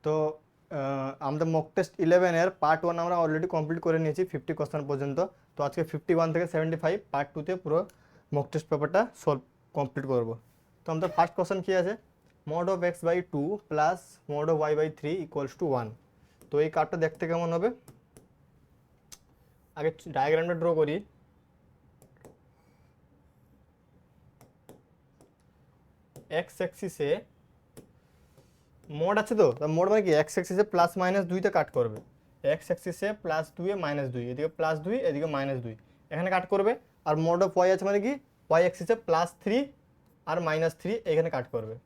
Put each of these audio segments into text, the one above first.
তো আমাদের mock test 11-এর part 1 আমরা অলরেডি কমপ্লিট করে নিয়েছি 50 কোশ্চেন পর্যন্ত। তো আজকে 51 থেকে 75 পার্ট 2তে পুরো মক টেস্ট পেপারটা সলভ কমপ্লিট করব। তো আমাদের ফার্স্ট কোশ্চেন কী আছে, mod of x by 2 plus mod of y by 3 equals to 1। তো এই কার্ডটা দেখতে কেমন হবে, আগে ডায়াগ্রামটা ড্র করি। এক্স অ্যাক্সিসে মোড আছে, তো মোড মানে কি এক্স অ্যাক্সিসে প্লাস মাইনাস 2তে কাট করবে। এক্স অ্যাক্সিসে প্লাস 2 এ মাইনাস 2, এদিকে প্লাস 2 এদিকে মাইনাস 2, এখানে কাট করবে। আর মোড অফ ওয়াই আছে মানে কি ওয়াই অ্যাক্সিসে প্লাস 3 আর মাইনাস 3 এখানে কাট করবে।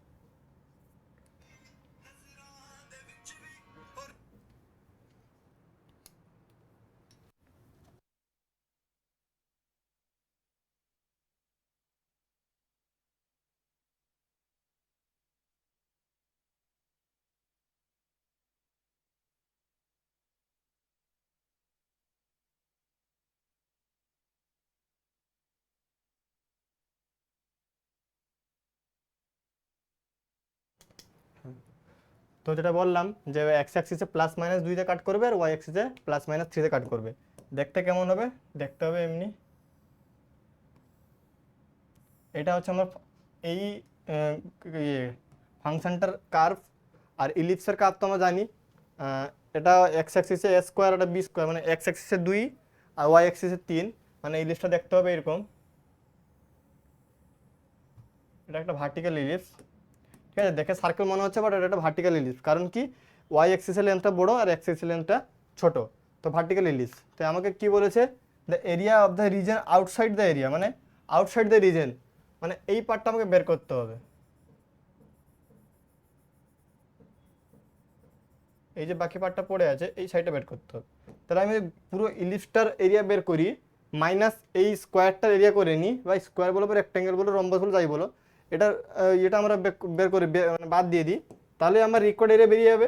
তো যেটা বললাম যে এক্স অ্যাক্সিসে প্লাস মাইনাস 2তে কাট করবে আর ওয়াই অ্যাক্সিসে প্লাস মাইনাস 3তে কাট করবে। দেখতে কেমন হবে, দেখতে হবে এমনি। এটা হচ্ছে আমার এই ফাংশনটার কার্ভ। আর ইলিপসের কার্ভ তো আমরা জানি, এটা এক্স অ্যাক্সিসে এ স্কোয়ার, এটা বি স্কোয়ার, মানে এক্স অ্যাক্সিসে 2 আর ওয়াই অ্যাক্সিসে 3, মানে ইলিপসটা দেখতে হবে এরকম। এটা একটা ভার্টিক্যাল ইলিপস, ঠিক আছে, দেখে সার্কেল মনে হচ্ছে, বাট এটা একটা ভার্টিক্যাল ইলিপস। কারণ কি ওয়াই অ্যাক্সিসের লেন্থটা বড় আর এক্স অ্যাক্সিসের লেন্থটা ছোট, তো ভার্টিক্যাল ইলিপস। তো আমাকে কি বলেছে, the area of the reason outside the area, মানে আউটসাইড দ্য রিজন, মানে এই পার্টটা আমাকে বের করতে হবে। এই যে বাকি পার্টটা পড়ে আছে এই সাইডটা বের করতে হবে। তাহলে আমি পুরো ইলিপসটার এরিয়া বের করি, মাইনাস এই স্কোয়ারটার এরিয়া করে নিই, বা স্কোয়ার বলো বা রেক্ট্যাঙ্গেল বলো রম্বস বলো যাই বলো, এটা এটা আমরা বের করে মানে বাদ দিয়ে দিই, তাহলে আমার রিকোয়ার্ড এরিয়া বেরিয়ে যাবে।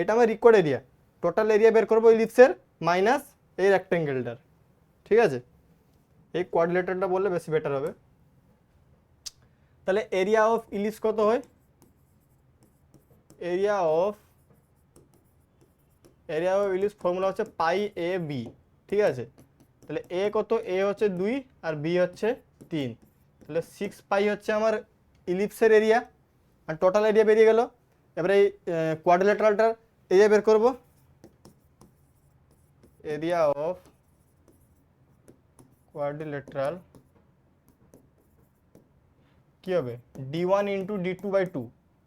এটা আমার রিকোয়ার্ড এরিয়া, টোটাল এরিয়া বের করবো ইলিপসের মাইনাস এই রেক্ট্যাঙ্গেলটার, ঠিক আছে। এই কোয়াড্রিলেটারটা বললে বেশি বেটার হবে। তাহলে এরিয়া অফ ইলিপস কত হয়, এরিয়া অফ ইলিপস ফর্মুলা হচ্ছে পাই এ বি, ঠিক আছে। তাহলে এ কত, এ হচ্ছে 2 আর বি হচ্ছে 3, তাহলে 6 পাই হচ্ছে আমার ইলিপসের এরিয়া, আর টোটাল এরিয়া বেরিয়ে গেল। এবারে এই কোয়াড্রিলেটারালটার এরিয়া বের করব, এরিয়া অফ কোয়াড্রিলেটারাল কি হবে, d1 ইন্টু d2 বাই 2,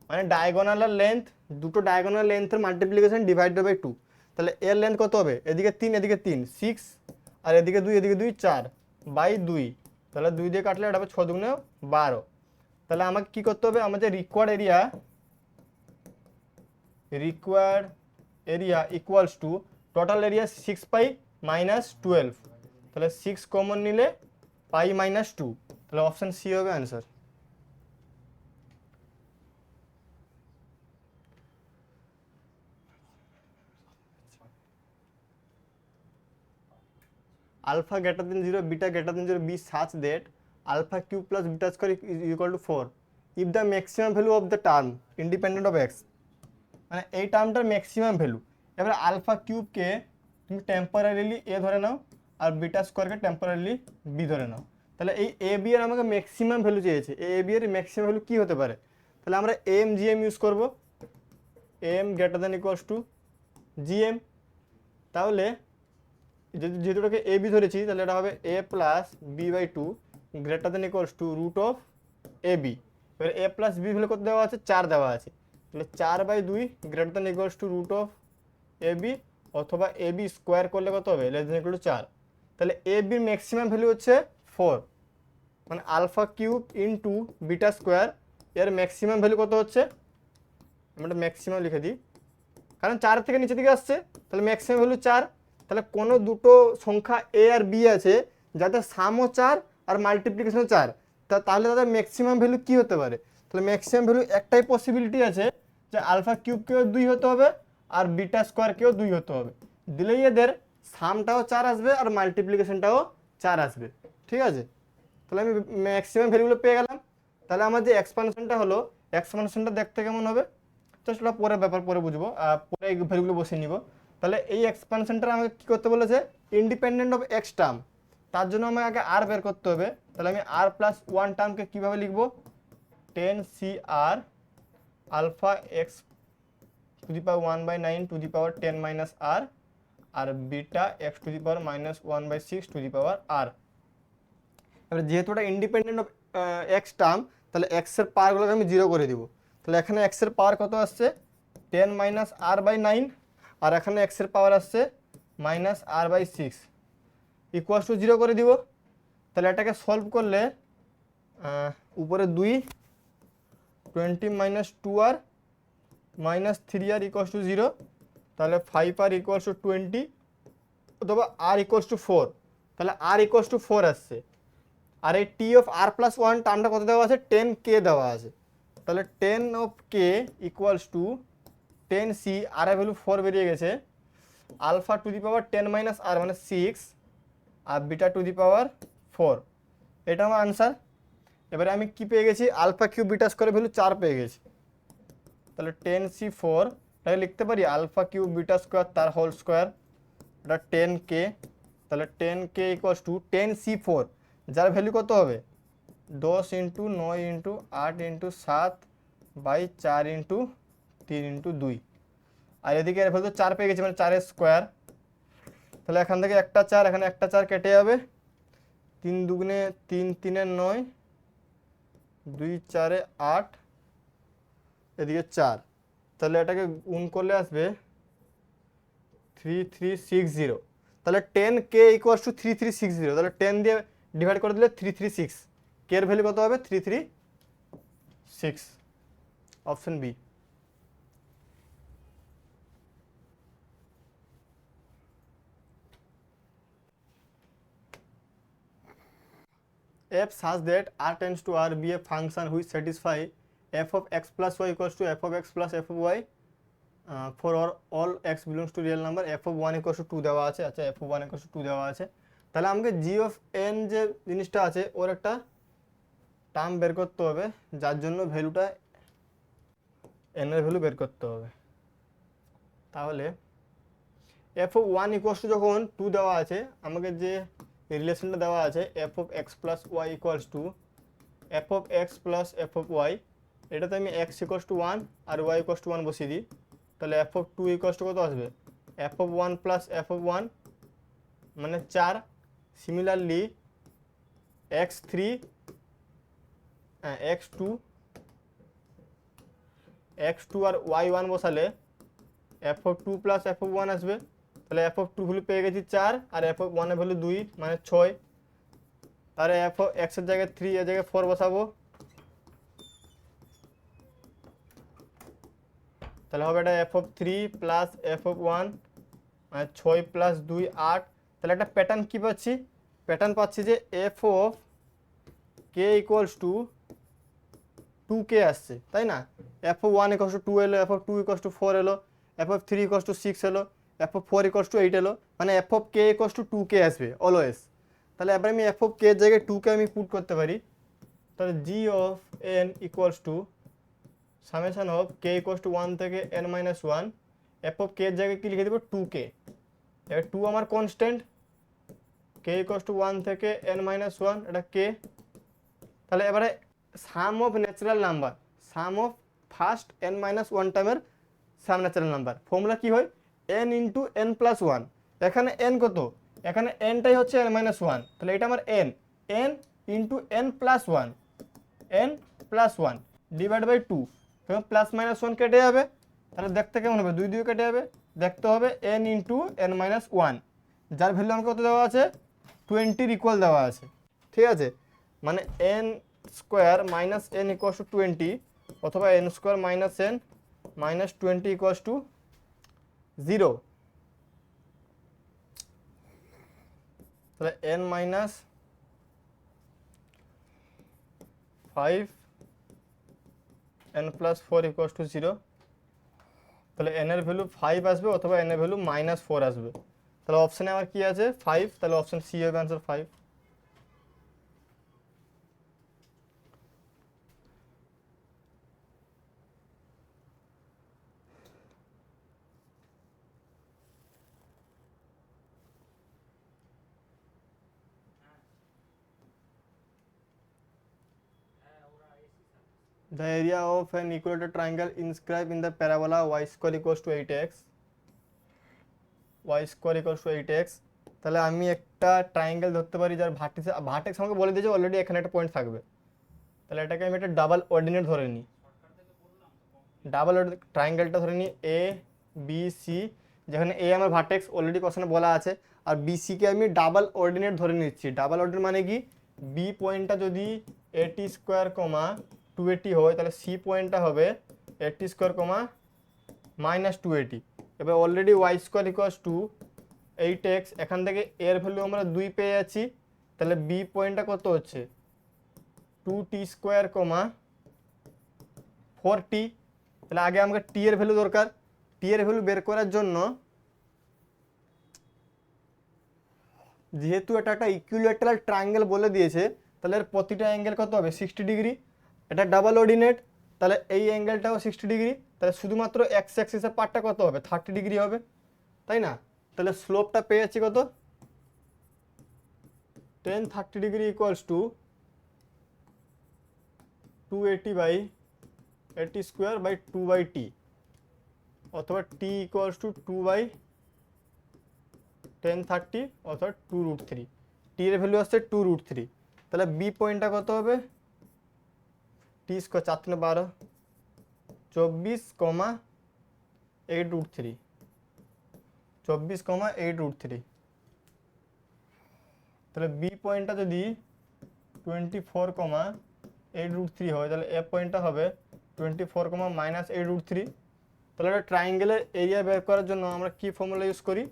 মানে ডায়াগোনাল আর লেন্থ, দুটো ডায়াগোনাল লেন্থের মাল্টিপ্লিকেশন ডিভাইডেড বাই 2। তাহলে এর লেন্থ কত হবে, এদিকে 3 এদিকে 3 6, আর এদিকে 2 এদিকে 2 4 বাই 2, তাহলে 2 দিয়ে কাটলে এটা হবে 6 দুগুণে 12। তাহলে আমাকে কি করতে হবে, আমাদের required area equals to total area 6 pi minus 12, তাহলে 6 কমন নিলে পাই মাইনাস 2, তাহলে অপশান সি হবে answer. alpha greater than 0 beta greater than 0 be such that alpha cube plus beta square is equal to 4 if the maximum value of the term independent of x, মানে এই টার্মটার maximum value. এবারে alpha কিউবকে তুমি temporarily এ ধরে নাও আর beta স্কোয়ারকে temporarily B ধরে নাও। তাহলে এই এ B এর আমাকে ম্যাক্সিমাম ভ্যালু চেয়েছে, এ বি এর ম্যাক্সিমাম ভ্যালু কী হতে পারে, তাহলে আমরা এম জি এম ইউজ করবো, M greater than equals to G M. তাহলে যেহেতু এটাকে এ বি ধরেছি, তাহলে এটা হবে A plus B by 2 greater than equals to root of A B. এবার এ প্লাস বি ভ্যালু কত দেওয়া আছে, 4 দেওয়া আছে, তাহলে 4 by 2 greater than equals to root of A B, অথবা এ বি স্কোয়ার করলে কত হবে, লেস দ্যান ইকুয়াল টু 4। তাহলে এ বির ম্যাক্সিমাম ভ্যালু হচ্ছে 4, মানে alpha cube into beta square, এর ম্যাক্সিমাম ভ্যালু কত হচ্ছে, আমরা ম্যাক্সিমাম লিখে দিই, কারণ 4 থেকে নিচের দিকে আসছে, তাহলে ম্যাক্সিমাম ভ্যালু 4। তাহলে কোনো দুটো সংখ্যা এ আর বি আছে যাদের সামও 4 আর মাল্টিপ্লিকেশনও 4, তাহলে তাদের ম্যাক্সিমাম ভ্যালু কী হতে পারে, তাহলে ম্যাক্সিমাম ভ্যালু একটাই পসিবিলিটি আছে যে আলফা কিউবকেও 2 হতে হবে আর বিটা স্কোয়ারকেও 2 হতে হবে, দিলেই এদের সামটাও 4 আসবে আর মাল্টিপ্লিকেশনটাও 4 আসবে, ঠিক আছে। তাহলে আমি ম্যাক্সিমাম ভ্যালুগুলো পেয়ে গেলাম। তাহলে আমার যে এক্সপানশনটা হলো, এক্সপানশনটা দেখতে কেমন হবে, জাস্ট ওটা পরে ব্যাপার, পরে বুঝবো, পরে এই ভ্যালুগুলো বসিয়ে নিব। তাহলে এই এক্সপানশনটা আমাকে কী করতে বলেছে, ইন্ডিপেন্ডেন্ট অফ এক্স টার্ম, তার জন্য আমাকে আগে আর বের করতে হবে। তাহলে আমি আর প্লাস ওয়ান টার্মকে কীভাবে লিখবো, 10 CR alpha x to the power 1/9 to the power 10 minus r, আর beta x to the power -1/6 to the power r. এবার যেহেতু ওটা ইন্ডিপেন্ডেন্ট অফ এক্স টার্ম, তাহলে এক্সের পাওয়ারগুলোকে আমি 0 করে দিব। তাহলে এখানে এক্সের পাওয়ার কত আসছে, 10 মাইনাস r/9, আর এখানে এক্সের পাওয়ার আসছে -r/6 ইকুয়ালস টু 0 করে দিব। তাহলে এটাকে সলভ করলে উপরে 2, 20 minus 2r minus 3r equals to 0, তাহলে 5r ইকুয়ালস টু 20, অথবা r ইকুয়ালস টু 4, তাহলে r ইকুয়ালস টু 4 আসছে। আর এই T of r plus one টার্মটা কত দেওয়া আছে, 10k দেওয়া আছে। তাহলে 10 of k equals to 10c, আর এর ভ্যালু 4 বেরিয়ে গেছে, alpha to the power 10 minus r মানে 6, আর বিটা টু দি পাওয়ার 4, এটা আমার আনসার। এবারে আমি কি পেয়ে গেছি, আলফা কিউব বিটা স্কোয়ারের ভ্যালু 4 পেয়ে গেছি। তাহলে 10c4, তাহলে লিখতে পারি আলফা কিউব বিটা স্কোয়ার তার হোল স্কোয়ার, এটা 10k। তাহলে 10k ইকুয়ালস টু 10c4, যার ভ্যালু কত হবে, 10 into 9 into 8 into 7/4 into 3 into 2, আর এদিকে এর ভ্যালু 4 পেয়ে গেছে, মানে 4 স্কোয়ার। তাহলে এখান থেকে একটা 4, এখানে একটা 4 কেটে যাবে, 3 দুগুণে 3, 3 9, 2 4 8, এদিকে 4। তাহলে এটাকে গুণ করলে আসবে 3360। তাহলে 10k ইকুয়ালস টু 3360, তাহলে 10 দিয়ে ডিভাইড করে দিলে 336, কে এর ভ্যালু কত হবে, 336, option B. f such that r tends to r be a function which satisfy f of x plus y equals to f of x plus f of y for all x belongs to real number, f of 1 equals to 2 দেওয়া আছে। আচ্ছা, f of 1 equals to 2 দেওয়া আছে, তাহলে আমাকে g of n যে জিনিসটা আছে ওর একটা টার্ম বের করতে হবে, যার জন্য ভ্যালুটা n এর ভ্যালু বের করতে হবে। তাহলে f of 1 equals to যখন 2 দেওয়া আছে, আমাকে যে রিলেশনটা দেওয়া আছে f of x plus y equals to f of x plus f of y, এটাতে আমি x equals to 1 R y equals to 1 বসিয়ে দিই। তাহলে f of 2 equals to কত আসবে, f of 1 plus f of 1 মানে 4। সিমিলারলি x3 x2 আর y1 বসালে f of 2 plus f of 1 আসবে। তাহলে f of 2 ভ্যালু পেয়ে গেছি 4, আর f of 1 এর ভ্যালু 2 মানে 6। তাহলে f of x এর জায়গায় 3, এর জায়গায় 4 বসাবো, তাহলে হবে এটা f of 3 plus f of 1 মানে 6 প্লাস 2 8। তাহলে একটা প্যাটার্ন কি পাচ্ছি, প্যাটার্ন পাচ্ছি যে f of k equals to 2k আসছে, তাই না। f of 1 ইকুয়ালস টু 2 এলো, f of 2 ইকুয়ালস টু 4 এলো, f of 3 ইকুয়ালস টু 6 এলো, f of 4 ইকুয়ালস টু 8 এলো, মানে f of k equals to 2k আসবে অলওয়েজ। তাহলে এবার আমি f of k এর জায়গায় 2k আমি পুট করতে পারি। তাহলে g of n equals to summation of k equals to 1 থেকে n minus 1, f of k এর জায়গায় কি লিখে দেবো, 2k। এবার 2 আমার কনস্ট্যান্ট, k ইকুয়ালস টু 1 থেকে n মাইনাস 1, এটা k। তাহলে এবারে sum of natural number, sum of first n minus 1 টার্মের সাম ন্যাচারাল নাম্বার ফর্মুলা কি হয়, n ইন্টু n প্লাস 1। এখানে n কত, এখানে nটাই হচ্ছে n মাইনাস 1, তাহলে এটা আমার n into n plus 1, n plus 1 divide by 2, এবং প্লাস মাইনাস 1 কেটে যাবে। তাহলে দেখতে কেমন হবে, 2 2 কেটে যাবে, দেখতে হবে n ইন্টু n মাইনাস 1, যার ভ্যালু আমাকে কত দেওয়া আছে, 20 ইকুয়াল দেওয়া আছে। ঠিক আছে, মানে n square minus n equals to 20, অথবা n square minus n minus 20 equals to 0। তাহলে n minus 5 n plus 4 equals to 0। তাহলে n এর ভ্যালু 5 আসবে, অথবা n এর ভ্যালু মাইনাস 4 আসবে। তাহলে অপশানে আমার কি আছে, 5, তাহলে অপশান সি হবে answer 5। The area of an equilateral triangle inscribed in the parabola y square equals to 8x. y square equals to 8x. তাহলে আমি একটা ট্রায়াঙ্গেল ধরতে পারি যার ভার্টেক্স আমাকে বলে দিয়েছে অলরেডি এখানে একটা পয়েন্ট থাকবে, তাহলে এটাকে আমি একটা ডাবল অর্ডিনেট ধরে নিই। ডাবল ট্রায়াঙ্গেলটা ধরে নিই এ বি সি, যেখানে এ আমার ভার্টেক্স অলরেডি কোশ্চেনে বলা আছে, আর বিসিকে আমি ডাবল অর্ডিনেট ধরে নিচ্ছি। ডাবল অর্ডিনেট মানে কি, বি পয়েন্টটা যদি 80 স্কোয়ার কমা 280 হয়, তাহলে সি পয়েন্টটা হবে 80 স্কোয়ার কমা -280। এবার already y square equals to 8x, এখান থেকে এর ভ্যালু আমরা 2 পেয়ে যাচ্ছি, তাহলে বি পয়েন্টটা কত হচ্ছে 2t স্কোয়ার কমা 4t। তাহলে আগে আমাকে টি এর ভ্যালু দরকার, টি এর ভ্যালু বের করার জন্য যেহেতু এটা একটা ইকুইল্যাটারাল ট্রায়াঙ্গেল বলে দিয়েছে, তাহলে এর প্রতিটা অ্যাঙ্গেল কত হবে 60 ডিগ্রি। এটা ডাবল অর্ডিনেট, তাহলে এই অ্যাঙ্গেলটাও 60 ডিগ্রি, তাহলে শুধুমাত্র এক্স অ্যাক্সিসের পার্টটা কত হবে 30 ডিগ্রি হবে, তাই না? তাহলে স্লোপটা পেয়ে যাচ্ছি কত, tan 30 degree equals to 280/80 square by 2/t, অথবা t ইকুয়ালস টু 2/tan 30 অথবা 2√3। টি এর ভ্যালু আসছে 2√3, তাহলে বি পয়েন্টটা কত হবে টি স্কোয়ার 4 × 12 24,8√3, 24,8√3। তাহলে বি পয়েন্টটা যদি 24,8√3 হয়, তাহলে এ পয়েন্টটা হবে 24,-8√3। তাহলে একটা ট্রায়াঙ্গেলের এরিয়া বের করার জন্য আমরা কি ফর্মুলা ইউজ করি,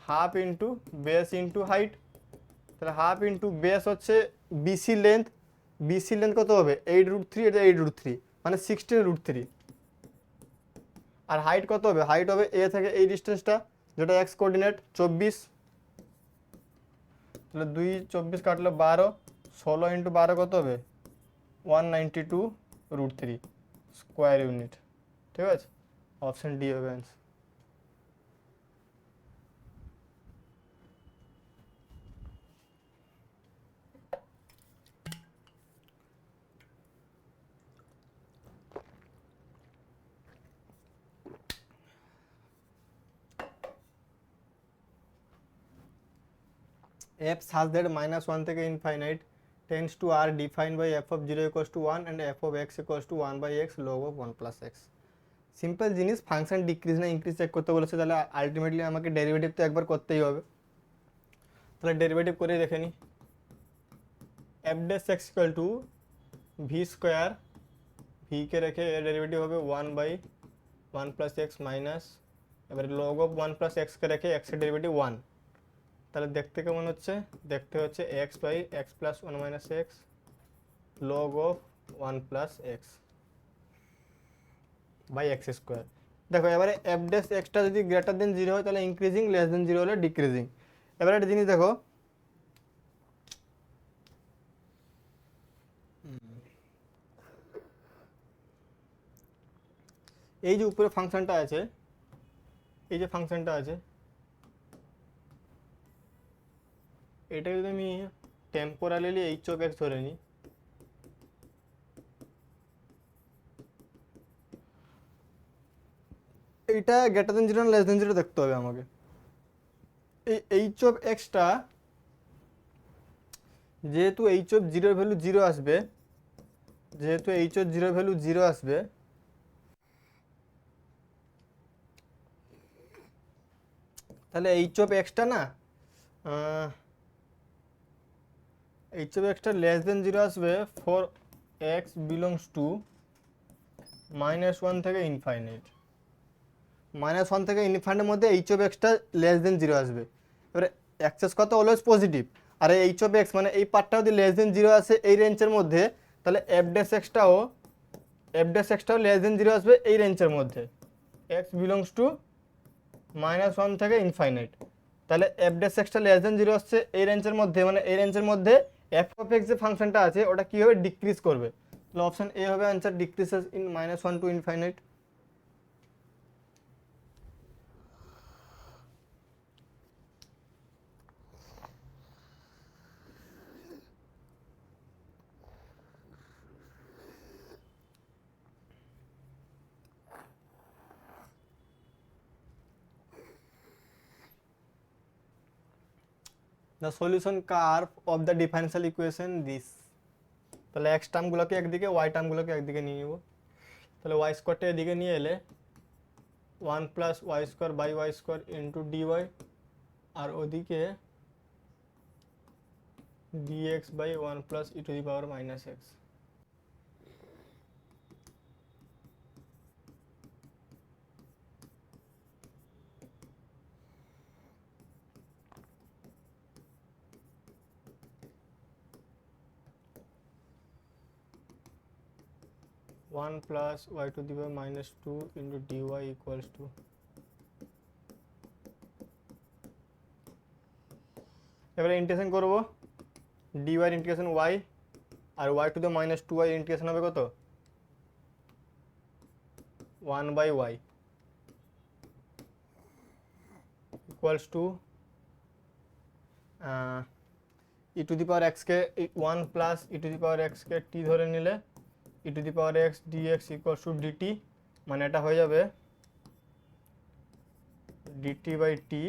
half into base into height. তাহলে হাফ ইন্টু বেস হচ্ছে বিসি লেন্থ, বিসি লেন্থ কত হবে 8√3, এটা 8√3 মানে 16√3। আর হাইট কত হবে, হাইট হবে এ থেকে এই ডিস্টেন্সটা যেটা এক্স কোঅর্ডিনেট 24, তাহলে 2 24 কাটলে 12, 16 ইন্টু 12 কত হবে 192√3 স্কোয়ার ইউনিট। ঠিক আছে, অপশন ডি হবে অ্যান্সার। f such that -1 থেকে infinite tends to r defined by f of 0 equals to 1 and f of x equals to 1/x log of 1 plus x। Simple জিনিস, function decrease না increase check করতে বলেছে, তাহলে ultimately আমাকে derivative তো একবার করতেই হবে। তাহলে ডেরিভেটিভ করে দেখে নিই, f dash x equal to v square, V K রেখে এর ডেরিভেটিভ হবে 1/1 plus x মাইনাস, এবারে log of 1 plus x কে রেখে x এর ডেরিভেটিভ 1। তাহলে দেখতে কেমন হচ্ছে, দেখতে হচ্ছে x/x plus 1 minus x log of 1 plus x by x square. দেখো এবারে f dash xটা যদি গ্রেটার দেন 0 হয় তাহলে ইনক্রিজিং, লেস দেন 0 হলে ডিক্রিজিং। এবারে একটা জিনিস দেখো, এই যে উপরে ফাংশনটা আছে, এই যে ফাংশনটা আছে, এটা যদি আমি টেম্পোরালি h of x ধরে নিই, এইটা গ্রেটার দেন 0 না লেস দেন 0 দেখতে হবে আমাকে। এই h of xটা যেহেতু h of 0 ভ্যালু 0 আসবে, যেহেতু h of 0 ভ্যালু 0 আসবে, তাহলে h of xটা না h of xটা লেস দেন 0 আসবে ফর x বিলংস টু -1 থেকে ইনফাইনাইট। -1 থেকে ইনফাইনাইটের মধ্যে h of xটা লেস দেন 0 আসবে। এবারে অ্যাক্সেস কত অলওয়েজ পজিটিভ, আর এই h of x মানে এই পার্টটা যদি লেস দেন 0 আসে এই রেঞ্জের মধ্যে, তাহলে f dash xটাও লেস দেন 0 আসবে এই রেঞ্জের মধ্যে, x বিলংস টু -1 থেকে ইনফাইনাইট। তাহলে f dash xটা লেস দেন 0 আসছে এই রেঞ্জের মধ্যে, মানে এই রেঞ্জের মধ্যে f of x যে ফাংশনটা আছে ওটা কি হবে, ডিক্রিজ করবে। তাহলে অপশন এ হবে answer, decreases in -1 to infinite. The solution curve of the differential equation this. তাহলে এক্স টার্মগুলোকে একদিকে, ওয়াই টার্মগুলোকে একদিকে নিয়ে নেব। তাহলে ওয়াই স্কোয়ারটা এদিকে নিয়ে এলে 1 plus y square by y square into dy, আর ওদিকে dx by 1 plus e to the power minus x. One plus y to the power minus two into dy equals to, এবারে ইন্টিগ্রেশন করব, dy integration y আর y to the minus two y integration হবে কত, 1 by y equals to e to the power এক্সকে 1 plus e to the power এক্সকে T ধরে নিলে e to the power x dx equals to dt, মানে এটা হয়ে যাবে dt by t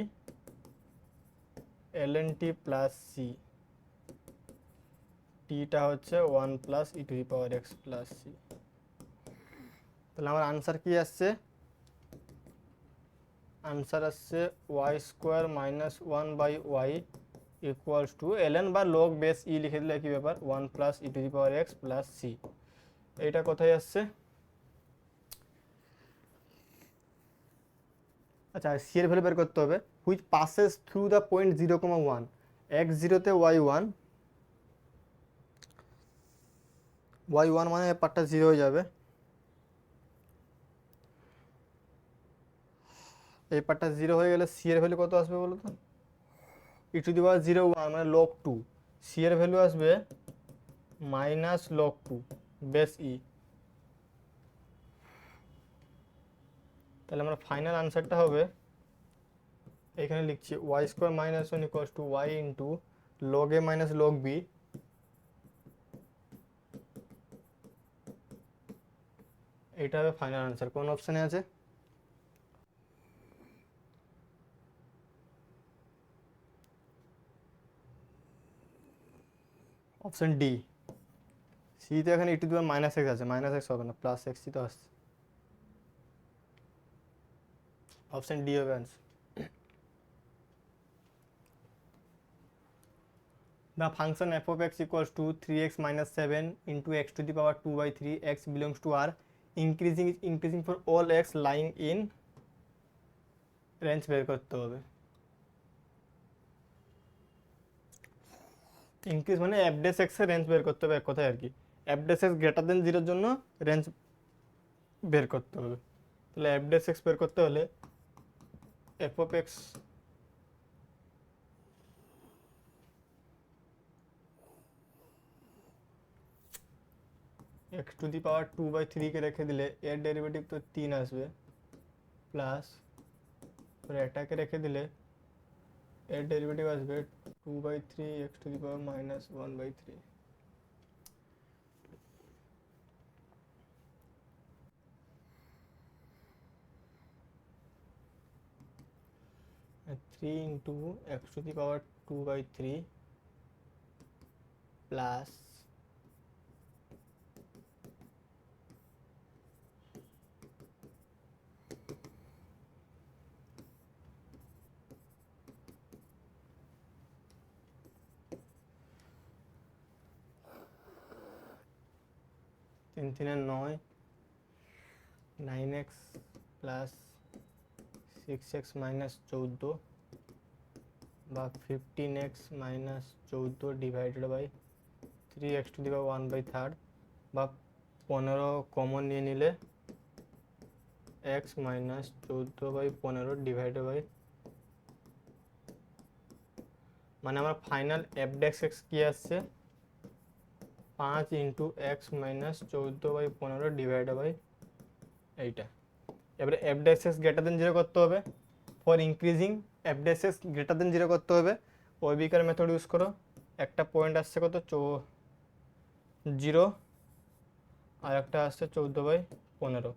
ln t plus c, টিটা হচ্ছে 1 plus e to the power x plus c. তাহলে আমার আনসার কি আসছে, আনসার আসছে y square minus 1 by y equals to ln বা লগ বেস ই লিখে দিলে কি ব্যাপার 1 plus e to the power x plus c. এইটা কোথায় আসছে, আচ্ছা সি এর ভ্যালু বের করতে হবে, which passes through the point 0,1, x জিরোতে ওয়াই ওয়ান, ওয়াই ওয়ান মানে পার্টটা জিরো হয়ে যাবে, এই পার্টটা জিরো হয়ে গেলে সি এর ভ্যালু কত আসবে বলো তো, ই টু দি পাওয়ার 0,1 মানে লগ 2, সি এর ভ্যালু আসবে মাইনাস লগ 2 বেস ই। তাহলে আমরা ফাইনাল আনসারটা হবে, এখানে লিখছি y square minus 1 equals to y into log a minus log b, এইটা হবে ফাইনাল আনসার। কোন অপশানে আছে, অপশন ডি। সিতে এখানে e to the power minus x আছে, মাইনাস এক্স হবে না, প্লাস এক্স তো আসছে, অপশন ডি হবে answer. The function f of x equals to 3x minus 7 into x to the power 2 by 3, x belongs to R, increasing for all x lying in range বের করতে হবে। Increase মানে F ডেস x এর range বের করতে হবে এক কথায় আর কি, এফ ডেস এক্স গ্রেটার দেন জিরোর জন্য রেঞ্জ বের করতে হবে। তাহলে এফ ডেস এক্স বের করতে হলে f of x x to the power 2 by 3 কে রেখে দিলে এর ডেরিভেটিভ তো 3 আসবে, প্লাস এটাকে রেখে দিলে এর ডেরিভেটিভ আসবে 2 by 3 x to the power minus 1 by 3। 3 into x to the power 2 by 3 plus তিন তিনে 9, 9x প্লাস 6x মাইনাস 14 বা 15x minus 14 divided by 3x to the power 1 by 3 বা 15 কমন নিয়ে নিলে x minus 14 by 15 divided by, মানে আমার final f dash x কি আসছে 5 into x minus 14 by 15 divided by এইটা। এবারে f dash x greater than zero করতে হবে, for increasing f dash x greater than zero করতে হবে, ওই বিকার মেথড ইউজ করো, একটা পয়েন্ট আসছে কত 0 আর একটা আসছে 14 বাই 15।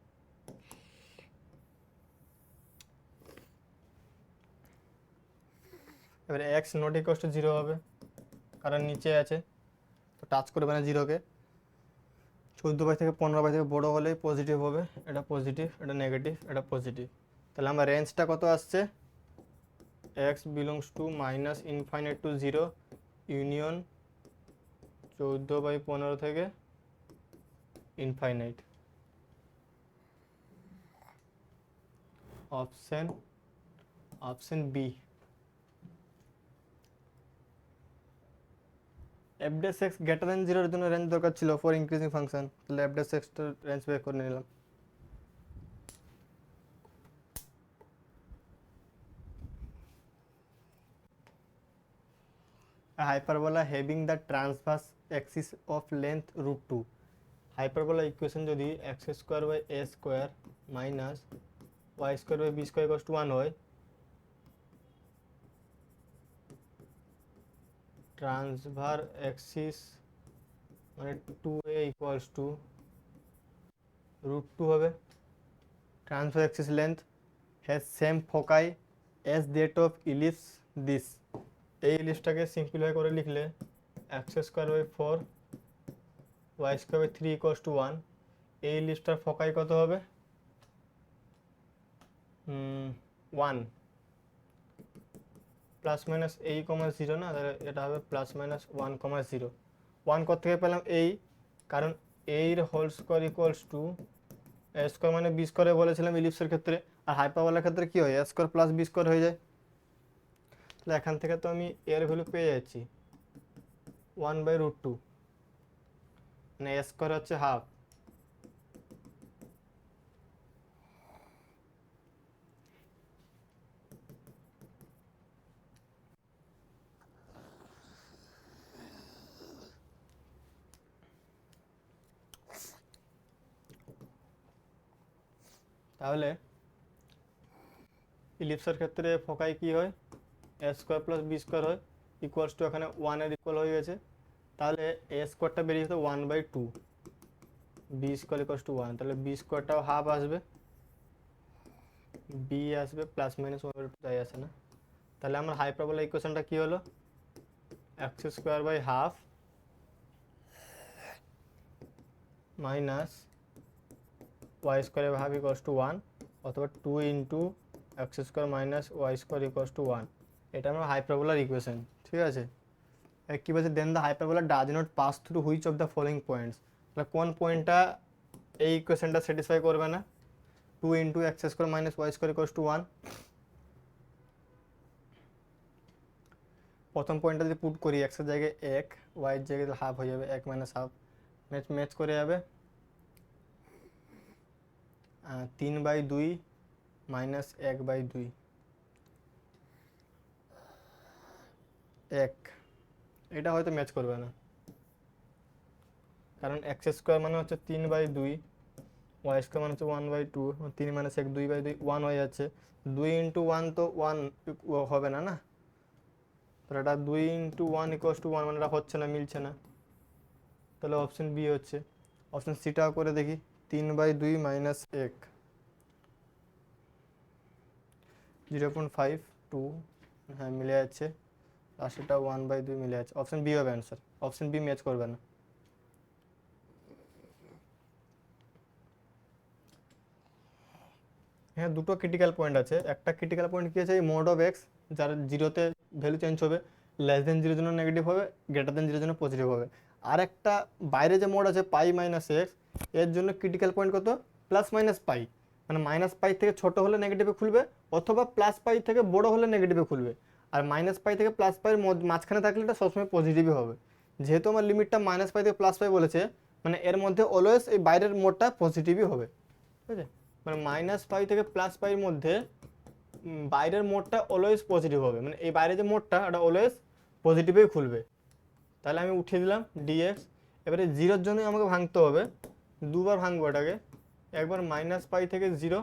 এবারে এক্স নট ইকুয়ালস টু 0 হবে, কারণ নিচে আছে, তো টাচ করবে না জিরোকে। 14 বাই থেকে 15 বাই থেকে বড় হলেই পজিটিভ হবে, এটা পজিটিভ, এটা নেগেটিভ, এটা পজিটিভ। তাহলে আমার রেঞ্জটা কত আসছে, x belongs to minus infinite to 0 union 14/15 থেকে infinite. Option b. F dash x greater than 0 এর জন্য রেঞ্জ দরকার ছিল ফর ইনক্রিজিং ফাংশন, তাহলে এফ ড্যাশ এক্স রেঞ্জ বের করে নিলাম। A hyperbola having the transverse axis of length √2, hyperbola equation যদি x square by a square minus y square by b square equals to 1 হয়, ট্রান্সভার Axis মানে 2a equals to √2 হবে। Transverse axis length has same foci as that of ellipse this, এই ইলিপসটাকে simplify করে লিখলে x square by 4 y square by 3 equals to 1, এই ইলিপসটার ফোকাই কত হবে 1 প্লাস মাইনাস এই কমা 0 না, তাহলে এটা হবে প্লাস মাইনাস 1,0। 1 কত থেকে পেলাম এই, কারণ এর whole square equals to a square মানে বি স্কয়ারে বলেছিলাম ইলিপসের ক্ষেত্রে, আর হাইপারবোলার ক্ষেত্রে কি হয় a square plus b square হয়ে যায়। তাহলে এখান থেকে তো আমি এর ভ্যালু পেয়ে যাচ্ছি 1/√2, মানে এ স্কয়ার হচ্ছে হাফ। তাহলে ইলিপসের ক্ষেত্রে ফোকাই কি হয় a square plus b square হয়, ইকুয়ালস টু এখানে 1 এর ইকুয়াল হয়ে গেছে, তাহলে এ স্কয়ারটা বেরিয়ে যেত 1/2, বি স্কয়ার ইকুয়ালস টু 1, তাহলে বি স্কয়ারটাও হাফ আসবে, বি আসবে প্লাস মাইনাস 1/2 যাই আসে না। তাহলে আমার হাইপারবোলা ইকুয়েশনটা কি হলো x square by half minus y square by half equals to 1, অথবা 2 into x square minus y square equals to 1, এটা আমার হাইপারবোলার ইকুয়েশন। ঠিক আছে, কি বলছে then the hyperbola does not pass through which of the following points, তাহলে কোন পয়েন্টটা এই ইকুয়েশনটা স্যাটিসফাই করবে না, 2 into x square minus y square equals to 1। প্রথম পয়েন্টটা যদি পুট করি এক্সের জায়গায় 1, ওয়াইয়ের জায়গায় হাফ হয়ে যাবে 1 মাইনাস হাফ, ম্যাচ করে যাবে 3/2 মাইনাস 1/2 1, এটা হয়তো ম্যাচ করবে না, কারণ এক্স স্কোয়ার মানে হচ্ছে 3/2, ওয়াই স্কোয়ার মানে হচ্ছে 1/2, 3 মাইনাস 1 2/2 1 হয়ে যাচ্ছে, 2 ইন্টু 1 তো 1 হবে না, না তো এটা 2 ইন্টু 1 ইকুয়ালস টু 1, মানে এটা হচ্ছে না, মিলছে না, তাহলে অপশন বি হচ্ছে। অপশন সিটাও করে দেখি 3/2 মাইনাস 1 0.52, হ্যাঁ মিলে যাচ্ছে, আর সেটা 1/2 মিলে যাচ্ছে, অপশন বি হবে অ্যান্সার, অপশন বি ম্যাচ করবে না। হ্যাঁ দুটো ক্রিটিক্যাল পয়েন্ট আছে, একটা ক্রিটিক্যাল পয়েন্ট কি আছে এই মোড অফ এক্স, যার 0-তে ভ্যালু চেঞ্জ হবে, লেস দেন 0 জন্য নেগেটিভ হবে, গ্রেটার দেন 0 জন্য পজিটিভ হবে। আর একটা বাইরে যে মোড আছে পাই মাইনাস এক্স, এর জন্য ক্রিটিক্যাল পয়েন্ট কত প্লাস মাইনাস পাই, মানে মাইনাস পাই থেকে ছোট হলে নেগেটিভে খুলবে, অথবা প্লাস পাই থেকে বড় হলে নেগেটিভে খুলবে, আর মাইনাস পাই থেকে প্লাস পাইয়ের মাঝখানে থাকলে এটা সবসময় পজিটিভই হবে। যেহেতু আমার লিমিটটা মাইনাস পাই থেকে প্লাস পাই বলেছে, মানে এর মধ্যে অলওয়েজ এই বাইরের মোডটা পজিটিভই হবে। ঠিক আছে, মানে মাইনাস পাই থেকে প্লাস পাইয়ের মধ্যে বাইরের মোডটা অলওয়েজ পজিটিভ হবে, মানে এই বাইরে যে মোডটা এটা অলওয়েজ পজিটিভেই খুলবে। তাহলে আমি উঠিয়ে দিলাম ডিএক্স, এবারে 0-র জন্যই আমাকে ভাঙতে হবে, দুবার ভাঙবো এটাকে, একবার মাইনাস পাই থেকে 0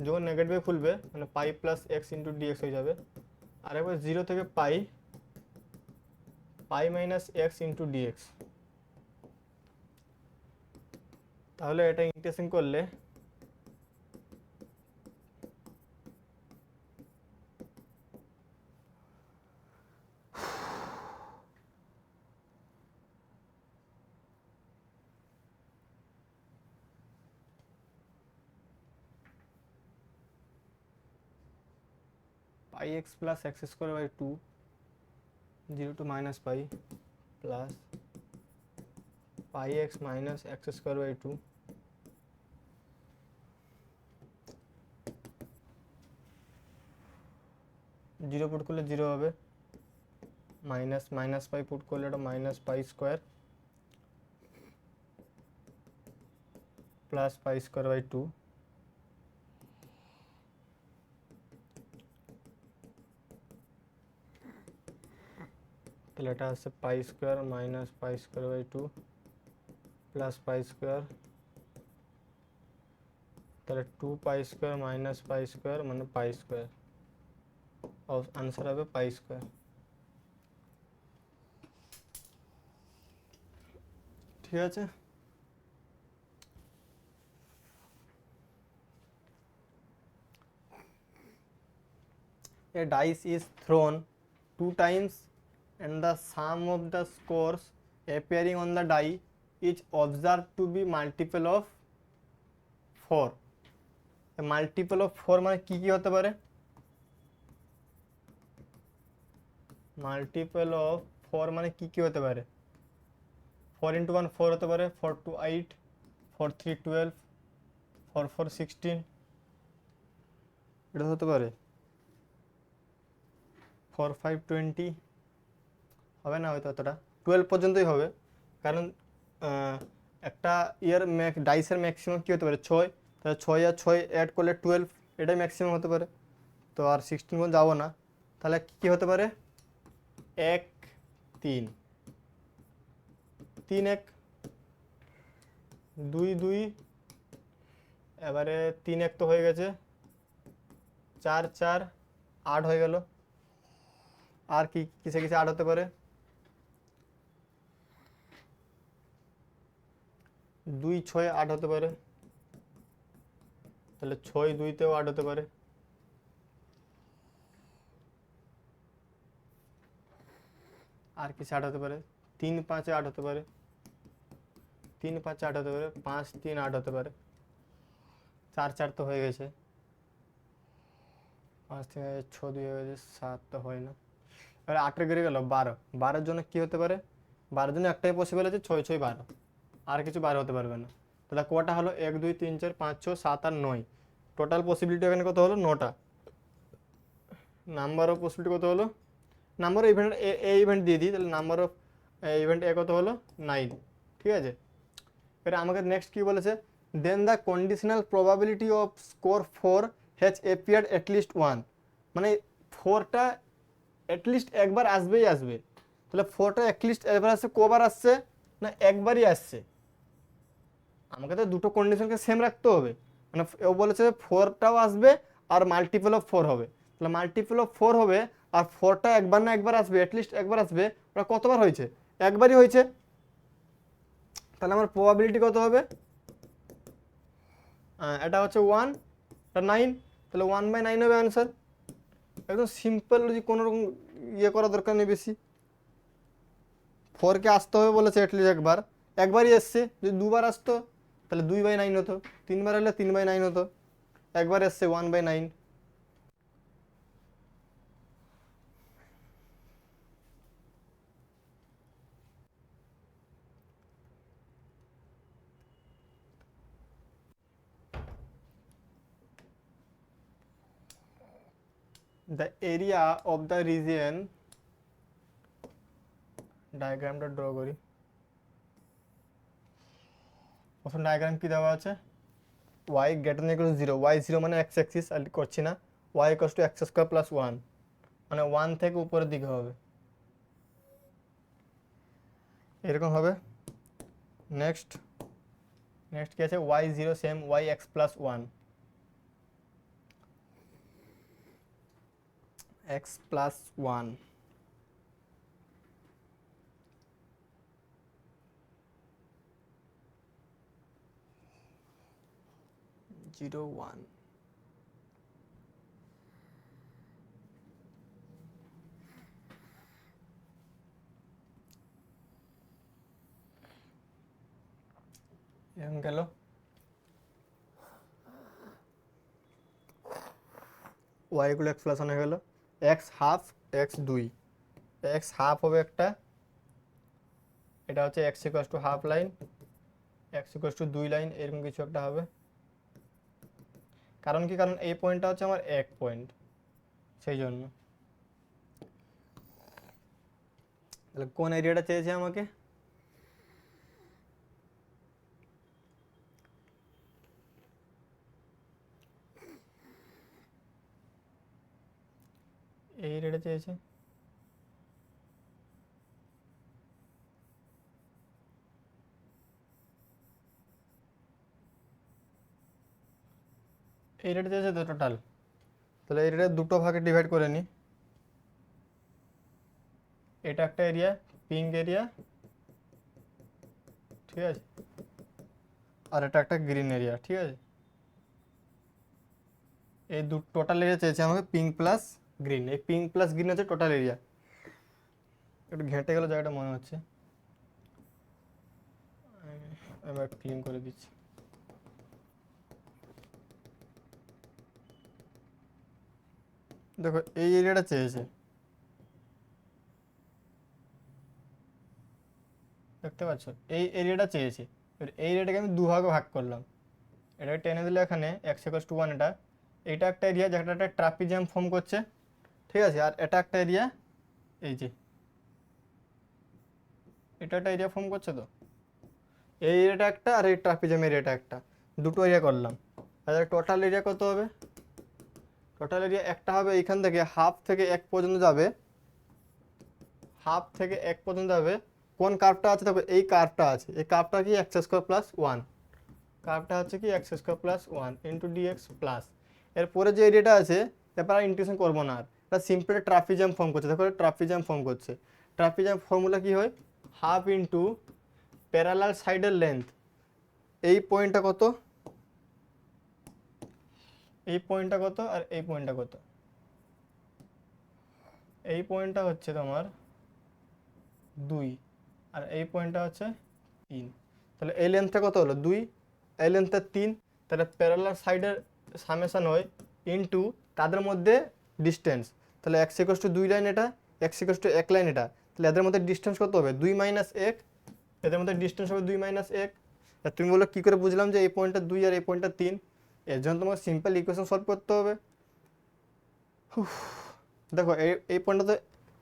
যখন নেগেটিভে খুলবে মানে pi plus x into dx হয়ে যাবে, আর একবার 0 থেকে pi minus x into dx. তাহলে এটা ইন্টিগ্রেশন করলে pi x plus x square by 2 0 to minus pi plus pi x minus x square by 2 0 put করলে 0 হবে, মাইনাস মাইনাস পাই পুট করলে এটা minus pi square plus pi square by 2 তাহলে এটা আছে pi square minus pi square by 2 plus pi square, তাহলে 2 pi square minus pi square মানে pi square, answer হবে পাই স্কোয়ার। ঠিক আছে, a dice is thrown 2 times and the sum of the scores appearing on the die is observed to be multiple of 4. a multiple of 4 মানে কি কি হতে পারে? Multiple of 4 মানে কি কি হতে পারে? 4 into 1 4 হতে পারে, 4 2 8, 4 3 12, 4 4 16, এটা হতে পারে, 4 5 20 হবে না হয়তো অতটা, 12 পর্যন্তই হবে, কারণ একটা ইয়ার ডাইসের ম্যাক্সিমাম কী হতে পারে 6, তাহলে 6 আর 6 অ্যাড করলে 12, এটাই ম্যাক্সিমাম হতে পারে, তো আর 16 পর্যন্ত যাবো না, তাহলে কী হতে পারে 1 3 3 1 2 2, এবারে 3 1 তো হয়ে গেছে, 4 4 8 হয়ে গেল, আর কি কিসে কিসে 8 হতে পারে? 2 6 8 হতে পারে, তাহলে 6 2তেও 8 হতে পারে, আর কিসে 8 হতে পারে? 3 5 8 হতে পারে, 3 5 8 হতে পারে, 5 3 8 হতে পারে, 4 4 তো হয়ে গেছে, 5 থেকে 6 2 হয়ে গেছে, 7 তো হয় না, এবারে 8 বেড়ে গেল 12, 12 জন্য কি হতে পারে? 12 জন্য একটাই পসিবল আছে 6 6 12, আর কিছু 12 হতে পারবে না, তাহলে কটা হলো 1 2 3 4 5 6 7 আর 9, টোটাল পসিবিলিটি এখানে কত হলো? 9টা। নাম্বার অফ পসিবিলিটি কত হলো? Number of event A event দিয়ে দিই, তাহলে নাম্বার অফ ইভেন্ট এ কত হলো? 9। ঠিক আছে, এবারে আমাকে নেক্সট কী বলেছে? Then the conditional probability of score 4 has appeared at least 1, মানে 4টা অ্যাটলিস্ট একবার আসবেই আসবে, তাহলে 4টা অ্যাটলিস্ট একবার আসছে, কবার আসছে না একবারই আসছে, আমাকে তো দুটো কন্ডিশনকে সেম রাখতে হবে, মানে ও বলেছে 4টাও আসবে আর মাল্টিপল অফ 4 হবে, তাহলে মাল্টিপল অফ 4 হবে আর 4টা একবার না একবার আসবে, অ্যাটলিস্ট একবার আসবে, ওটা কতবার হয়েছে? একবারই হয়েছে, তাহলে আমার প্রবাবিলিটি কত হবে? এটা হচ্ছে 1, এটা 9, তাহলে 1/9 হবে অ্যান্সার, একদম সিম্পল, কোনো রকম ইয়ে করার দরকার নেই বেশি। 4কে আসতে হবে বলেছে অ্যাটলিস্ট একবার, একবারই এসছে, যদি দুবার আসতো তাহলে 2/9 হতো, 3বার হলে 3/9 হতো, একবার এসছে 1/9। The area of the region, ডায়াগ্রামটা ড্র করি, প্রথম ডায়াগ্রাম কি দেওয়া আছে? y greater than equal to 0, y 0 মানে x অ্যাক্সিস, আর করছি না, y equal to x square plus 1, মানে 1 থেকে উপরের দিকে হবে, এরকম হবে। নেক্সট কি আছে? y 0 same, y x plus 1, x plus 1, 0 1, এরকম গেল। y গুলো x প্লাস 1 হয়ে গেল, x half x 2, x half হবে একটা, এটা হচ্ছে x equals to half line, x equals to 2 line, এরকম কিছু একটা হবে। কারণ কি, কারণ এই পয়েন্টটা হচ্ছে আমার এক পয়েন্ট, সেই জন্য। তাহলে কোন এরিয়াটা চেয়েছে আমাকে? এই এরিয়াটা চেয়েছে। এই এরিয়াটা চেয়েছে তো টোটাল। তাহলে এই এরিয়া দুটো ভাগে ডিভাইড করে নিই। এটা একটা এরিয়া, পিঙ্ক এরিয়া, ঠিক আছে, আর এটা একটা গ্রিন এরিয়া, ঠিক আছে। এই টোটাল এরিয়া চেয়েছে আমাকে পিঙ্ক প্লাস গ্রিন, এই পিঙ্ক প্লাস গ্রিন হচ্ছে টোটাল এরিয়া। একটু ঘেঁটে গেল জায়গাটা মনে হচ্ছে, এবার ক্লিন করে দিচ্ছি। দেখো এই এরিয়াটা চেয়েছে, দেখতে পাচ্ছ এই এরিয়াটা চেয়েছে। এবার এই এরিয়াটাকে আমি দুভাগে ভাগ করলাম, এটাকে টেনে দিলে এখানে এক্স ইকুয়ালস টু 1, এটা একটা এরিয়া যেটা একটা ট্রাপিজিয়াম ফর্ম করছে, ঠিক আছে। আর এটা একটা এরিয়া, এই যে এটা একটা এরিয়া ফর্ম করছে, তো এই এরিয়াটা একটা আর এই ট্রাপিজিয়াম এরিয়াটা একটা, দুটো এরিয়া করলাম। আর টোটাল এরিয়া কত হবে? টোটাল এরিয়া একটা হবে এইখান থেকে হাফ থেকে 1 পর্যন্ত যাবে, হাফ থেকে 1 পর্যন্ত যাবে। কোন কার্ভটা আছে দেখো, এই কার্ভটা আছে, এই কার্ভটা কি এক্স স্কোয়ার প্লাস 1, কার্ভটা হচ্ছে কি x square plus 1 into dx plus. এরপরে যে এরিয়াটা আছে ব্যাপার আর ইন্টিগ্রেশন করবো না, আর এটা সিম্পল ট্রাপিজিয়াম ফর্ম করছে। দেখো ট্রাপিজিয়াম ফর্ম করছে, ট্রাপিজিয়াম ফর্মুলা কি হয়, হাফ ইন্টু প্যারালাল সাইডের লেন্থ। এই পয়েন্টটা কত, এই পয়েন্টটা কত, আর এই পয়েন্টটা কত? এই পয়েন্টটা হচ্ছে তোমার 2, আর এই পয়েন্টটা হচ্ছে 3। তাহলে এই লেন্থটা কত হলো 2, এই লেন্থটা 3। তাহলে প্যারালাল সাইডের সামেশন হয় ইনটু তাদের মধ্যে ডিস্টেন্স। তাহলে এক্স ইকুয়ালস টু 2 লাইন এটা, এক্স ইকুয়ালস টু 1 লাইন এটা, তাহলে এদের মধ্যে ডিস্টেন্স কত হবে 2 মাইনাস 1, এদের মধ্যে ডিস্টেন্স হবে 2 মাইনাস 1। আর তুমি বলো কী করে বুঝলাম যে এই পয়েন্টটা 2 আর এই পয়েন্টটা 3? এর জন্য তোমাকে সিম্পল ইকুয়েশন সলভ করতে হবে। দেখো এই পয়েন্টটা তো,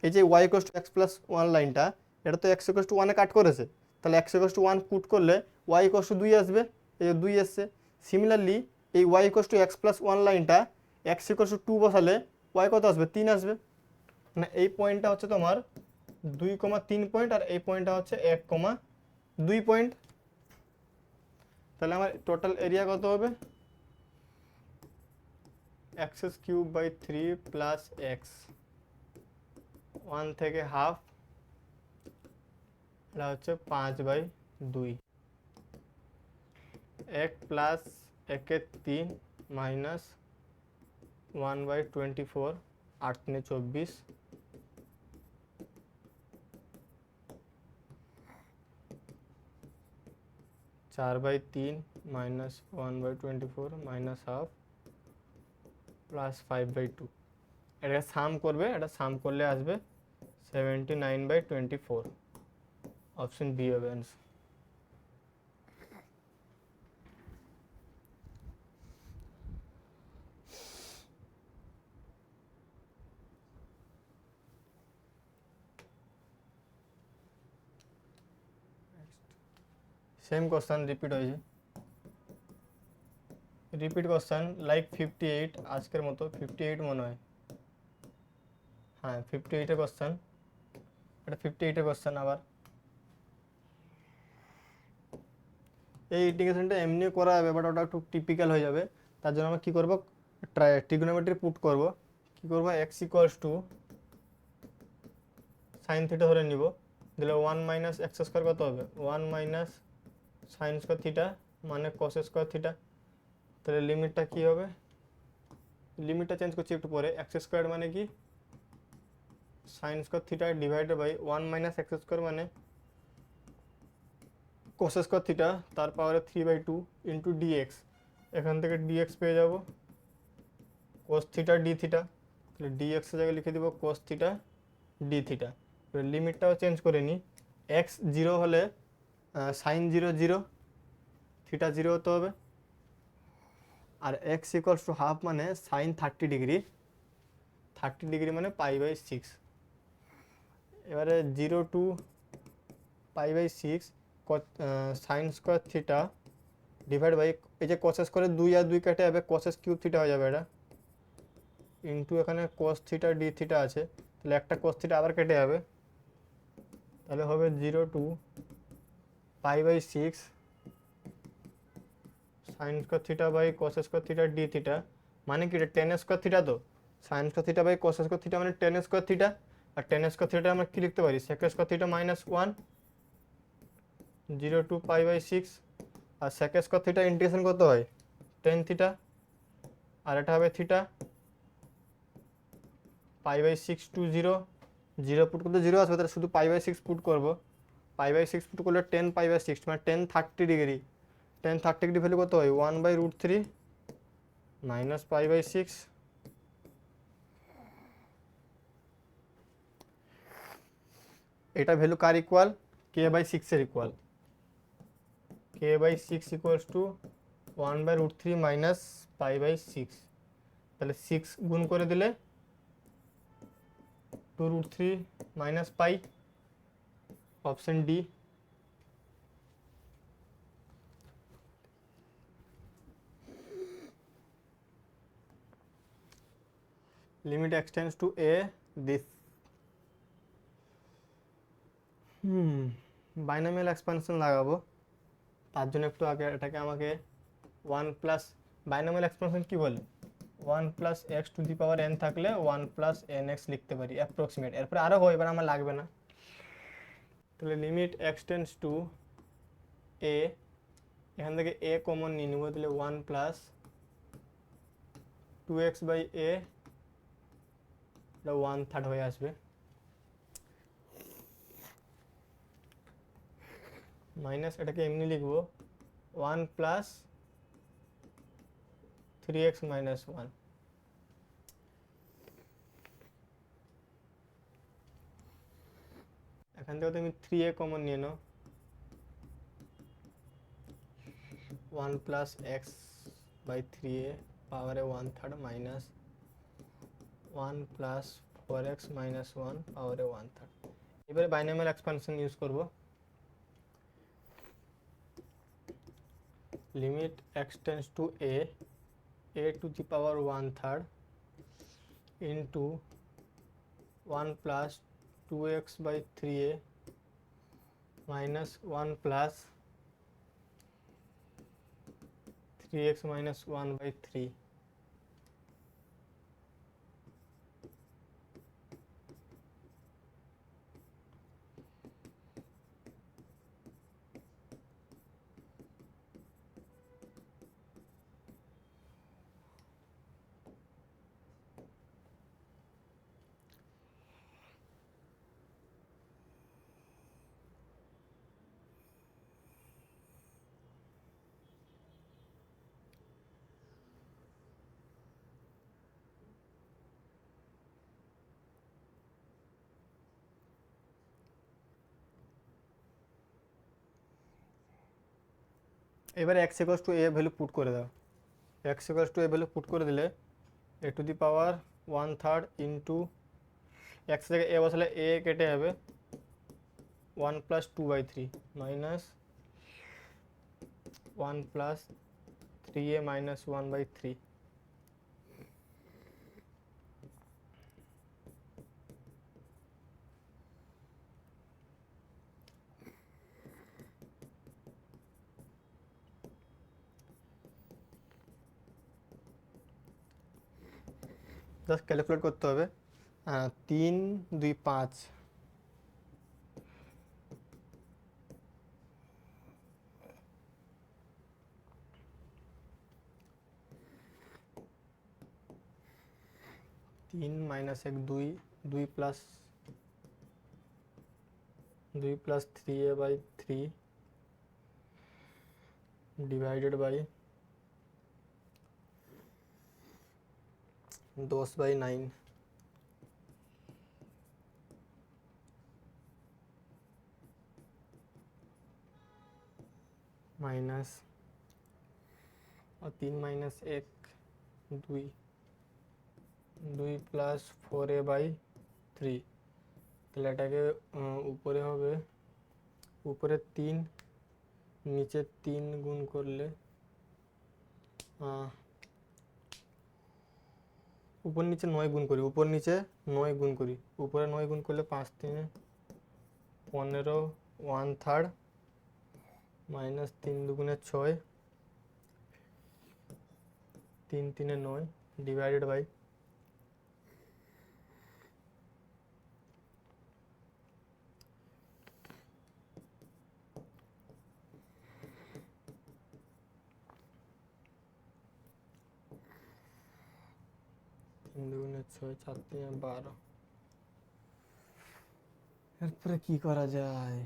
এই যে y equals to x plus 1 লাইনটা, এটা তো এক্স ইকুয়ালস টু 1-এ কাট করেছে, তাহলে এক্স ইকুয়ালস টু 1 পুট করলে ওয়াই ইকুয়ালস টু 2 আসবে, এই 2 এসছে। সিমিলারলি এই y equals to x plus 1 লাইনটা এক্স ইকুয়ালস টু 2 বসালে ওয়াই কত আসবে 3 আসবে। মানে এই পয়েন্টটা হচ্ছে তোমার 2,3 পয়েন্ট, আর এই পয়েন্টটা হচ্ছে 1,2 পয়েন্ট। তাহলে আমার টোটাল এরিয়া কত হবে, x cube by 3 plus x 1 থেকে হাফ, এটা হচ্ছে 5/2, 1 প্লাস 1-এর 3 minus 1/24, 8 × 24, 4/3 minus 1/24 minus half plus 5/2। এটা সাম করবে, এটা সাম করলে আসবে 79/24। অপশন বি হবে অ্যান্সার। সেম কোশ্চেন রিপিট হয়েছে, রিপিট কোশ্চেন লাইক 58, আজকের মতো 58 মনে হয়, হ্যাঁ 58-এর কোশ্চেন, এটা 58-এর কোশ্চেন। আবার এই ইন্টিগ্রেশনটা এমনি করা যাবে, বাট ওটা একটু টিপিক্যাল হয়ে যাবে। তার জন্য আমরা কী করবো, ট্রিগোনোমেট্রি পুট করব। কী করবো, x equals two sine theta ধরে নিব, দিলে 1 মাইনাস এক্স স্কোয়ার কত হবে, 1 মাইনাস সাইন স্কোয়ার থিটা মানে কস স্কোয়ার থিটা। তাহলে লিমিটটা কী হবে, লিমিটটা চেঞ্জ করছি একটু পরে। এক্স স্কোয়ার মানে কি sine square theta divided by 1 minus x square মানে কোস স্কোয়ার থিটা, তার পাওয়ারে 3/2 ইন্টু ডিএক্স। এখান থেকে ডিএক্স পেয়ে যাব কোস থিটা ডি থিটা, তাহলে ডিএক্স এর জায়গায় লিখে দিব কোস থিটা ডি থিটা। লিমিটটাও চেঞ্জ করে নিই, এক্স জিরো হলে sine zero zero, theta zero হতে হবে, আর এক্স ইকুয়ালস টু হাফ মানে সাইন 30 ডিগ্রি, 30 ডিগ্রি মানে π/6। এবারে 0 to π/6 sine square theta divide by, এই যে কস স্কোয়ারে 2 আর 2 কেটে যাবে, কস কিউব থিটা হয়ে যাবে এটা, ইন্টু এখানে কোস থিটা ডি থিটা আছে, তাহলে একটা কোস থিটা আবার কেটে যাবে, তাহলে হবে 0 to π/6 sine square theta by cos square theta d theta, মানে কি এটা টেন স্কোয়ার থিটা, তো sine square theta by cos square theta মানে টেন স্কোয়ার থিটা, আর টেন স্কোয়ার থিটা আমরা কি লিখতে পারি, সেক স্কোয়ার থিটা -1, 0 টু π/6, আর সেক স্কোয়ার থিটা ইন্টিগ্রেশন করতে হয় টেন থিটা, আর এটা হবে থিটা, π/6 টু 0, 0 পুট করতে 0 আসবে, তাহলে শুধু π/6 পুট করবো, π/6 পুট করলে 10 π/6 মানে 10 30 ডিগ্রি, 10 30 ডিগ্রি ভ্যালু কত হয় 1/√3 মাইনাস π/6, এটা ভ্যালু কার ইকুয়াল, k/6 এর equal, k/6 equals to 1/√3 minus π/6, তাহলে 6 গুণ করে দিলে 2√3 minus pi, option d. Limit x tends to a this, binomial expansion লাগাবো, তার জন্য একটু আগে এটাকে আমাকে 1 প্লাস, বাইনোমিয়াল এক্সপানশন কি বলে, 1 plus x to the power N থাকলে 1 প্লাস এন এক্স লিখতে পারি অ্যাপ্রক্সিমেট, এরপরে আরও হয়, এবার আমার লাগবে না। তাহলে লিমিট এক্সটেন্ডস টু এ, এখান থেকে এ কমন নিয়ে নিব, তাহলে 1 প্লাস 2x/a 1/3 হয়ে আসবে, মাইনাস এটাকে এমনি লিখবো 1 প্লাস 3x - 1, এখান থেকে তুমি 3a কমন নিয়ে নাও, 1 প্লাস x/3a পাওয়ারে 1/3 মাইনাস 1 প্লাস 4x - 1 পাওয়ারে 1/3। এবারে বাইনোমিয়াল এক্সপানশন ইউজ করব, limit x tends to a to the power 1/3 into 1 plus 2x/3a minus 1 plus 3x - 1/3, এবারে x equals to a value put করে দাও, x equals to a value put করে দিলে a to the power 1/3 into x থেকে a বসালে a কেটে যাবে 1 plus 2/3 minus 1 plus 3a minus 1/3, just calculate করতে হবে, 3 2 5, তিন minus 1 2, 2 plus 3a/3 divided by 10/9, minus 3 - 1 2 2 plus 4a/3। তাহলে এটাকে উপরে হবে, উপরে 3 নিচে 3 গুণ করলে উপর নিচে 9 গুণ করি, উপর নিচে 9 গুণ করি, উপরে 9 গুণ করলে 5 × 3 = 15 1/3 মাইনাস 3 × 2 = 6 3 × 3 = 9 ডিভাইডেড বাই ছয় 4 × 3 = 12। এরপরে কি করা যায়?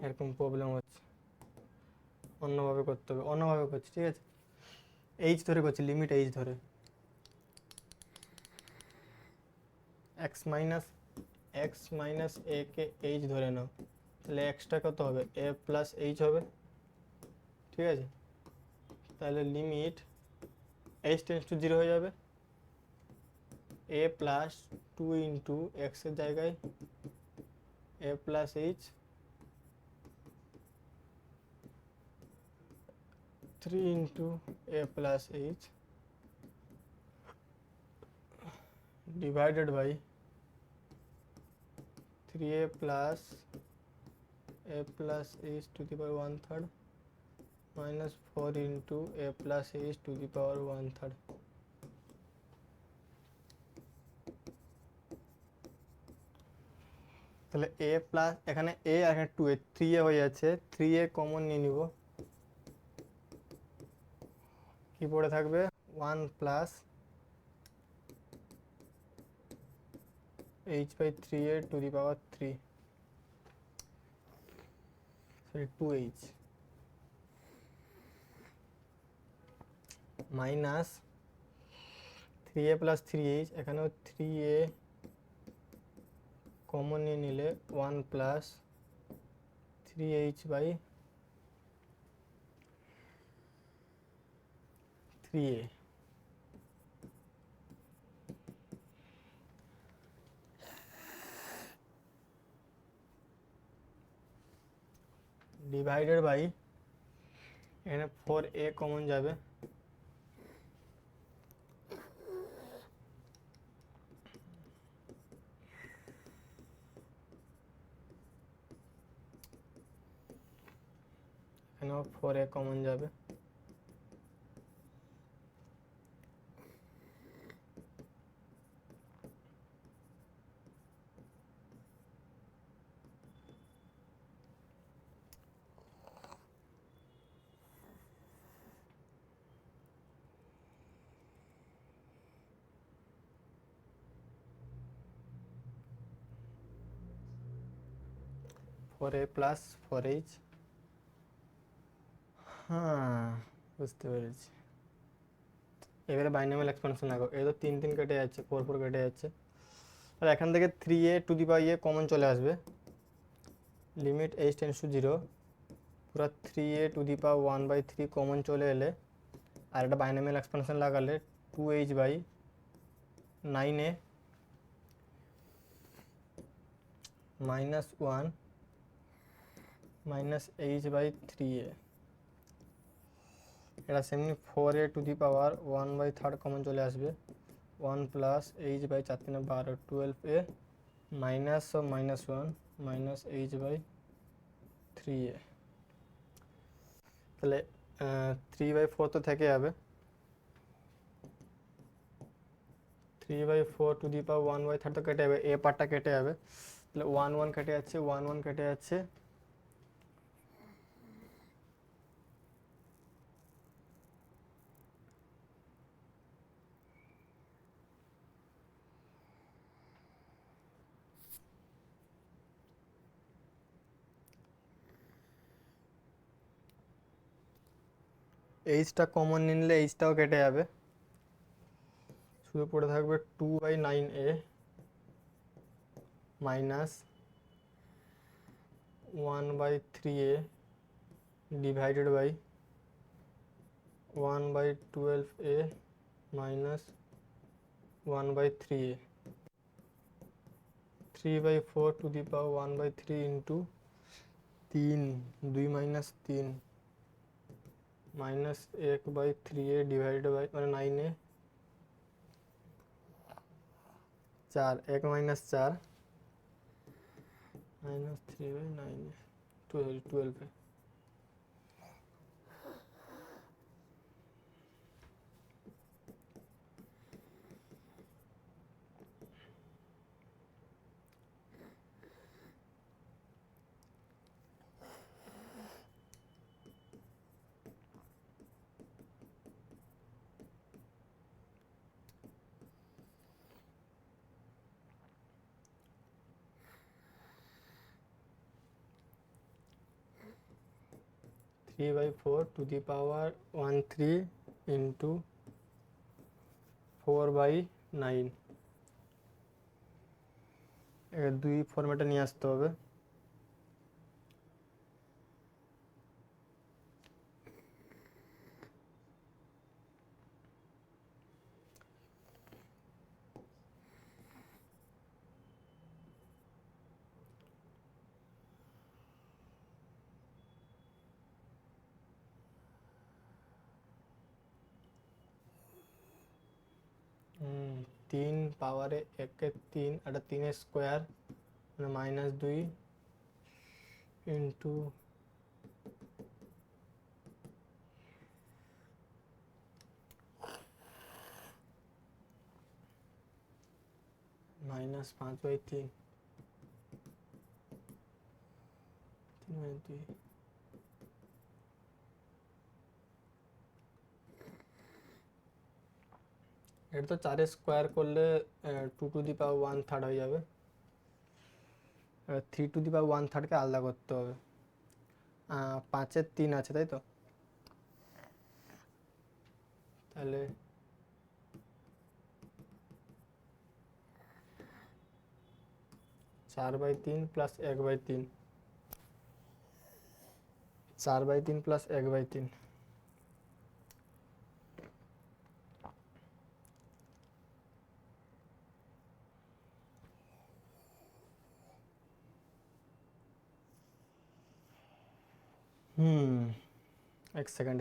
এরকম প্রবলেম হচ্ছে, অন্যভাবে করতে হবে, অন্যভাবে করছি, ঠিক আছে? এইচ ধরে করছি, লিমিট এইচ ধরে, x minus a K H ধরে নাও, তাহলে এক্সটা কত হবে? a প্লাস এইচ হবে, ঠিক আছে? তাহলে লিমিট এইচ টেন্স টু 0 হয়ে যাবে, a প্লাস 2 ইন্টু এক্সের জায়গায় a plus h 3 into a plus h divided by 3a plus h to the power 1/3 minus 4 into a plus h to the power 1/3। তাহলে a plus, এখানে a আর এখানে 2a 3a হয়ে যাচ্ছে, 3a common নিয়ে নিব, কি পড়ে থাকবে? 1 plus h/3a to the power 3, sorry 2h minus 3a plus 3h, এখানেও 3a কমন নিয়ে নিলে 1 প্লাস 3h/3a ডিভাইডেড বাই, এখানে 4a কমন যাবে, এখানেও 4a কমন যাবে, a প্লাস 4h। হ্যাঁ, বুঝতে পেরেছি। এবারে বাইনোমিয়াল এক্সপানশন লাগাও, এই তো 3 3 কেটে যাচ্ছে, 4 4 কেটে যাচ্ছে, আর এখান থেকে 3a two the power common চলে আসবে, লিমিট h টেন্স টু 0, পুরো 3a two the power 1/3 common চলে এলে, আর একটা বাইনোমিয়াল এক্সপানশন লাগালে 2h/9a মাইনাস 1 মাইনাস h/3a, এটা সেমনি 4a two the power 1/3 common চলে আসবে, 1 plus h/4 × 3 = 12 12a minus 1 minus h/3a। তাহলে 3/4 তো থেকে যাবে, 3/4 টু দি পাওয়ার 1/3 তো কেটে যাবে, a পার্টটা কেটে যাবে, তাহলে 1 1 কেটে যাচ্ছে, 1 1 কেটে যাচ্ছে, এইচটা কমন নিলে এইচটাও কেটে যাবে, শুধু পড়ে থাকবে 2/9a minus 1/3a divided by 1/12a minus 1/3a, 3/4 to the power 1/3 into 3, 2 minus 3 minus 1/3a divided by মানে 9a, 4 1 minus 4 minus 3/9a 12a। 3/4 to the power 13 into 4/9, এর দুই ফরম্যাটে নিয়ে আসতে হবে। তিন পাওয়ারে 1/3 আর 3 স্কোয়ার মানে -2 ইন্টু -5/3, 3/2, এটা তো 4 স্কোয়ার করলে 2 টু দি পাওয়ার 1/3 হয়ে যাবে, 3 টু দি পাওয়ার 1/3কে আলাদা করতে হবে। 5-এর 3 আছে তাই তো, তাহলে 4/3 প্লাস 1/3, 4/3 প্লাস 1/3, এক সেকেন্ড।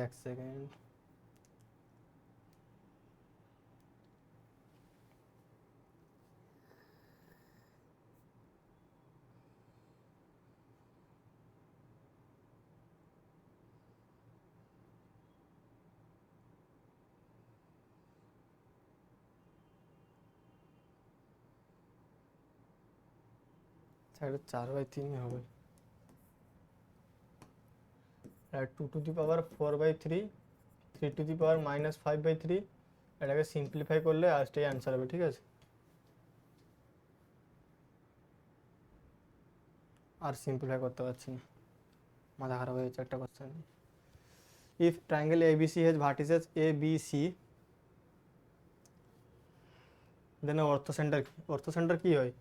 4/3 হবে। আর 2 two the power 4/3, 3 two the পাওয়ার -5/3, এটাকে সিম্পলিফাই করলে আজটাই অ্যান্সার হবে, ঠিক আছে? আর সিম্পলিফাই করতে পারছি না, মাথা খারাপ হয়ে যাচ্ছে একটা question. If triangle ABC has vertices ABC, দেন অর্থোসেন্টার কি হয়?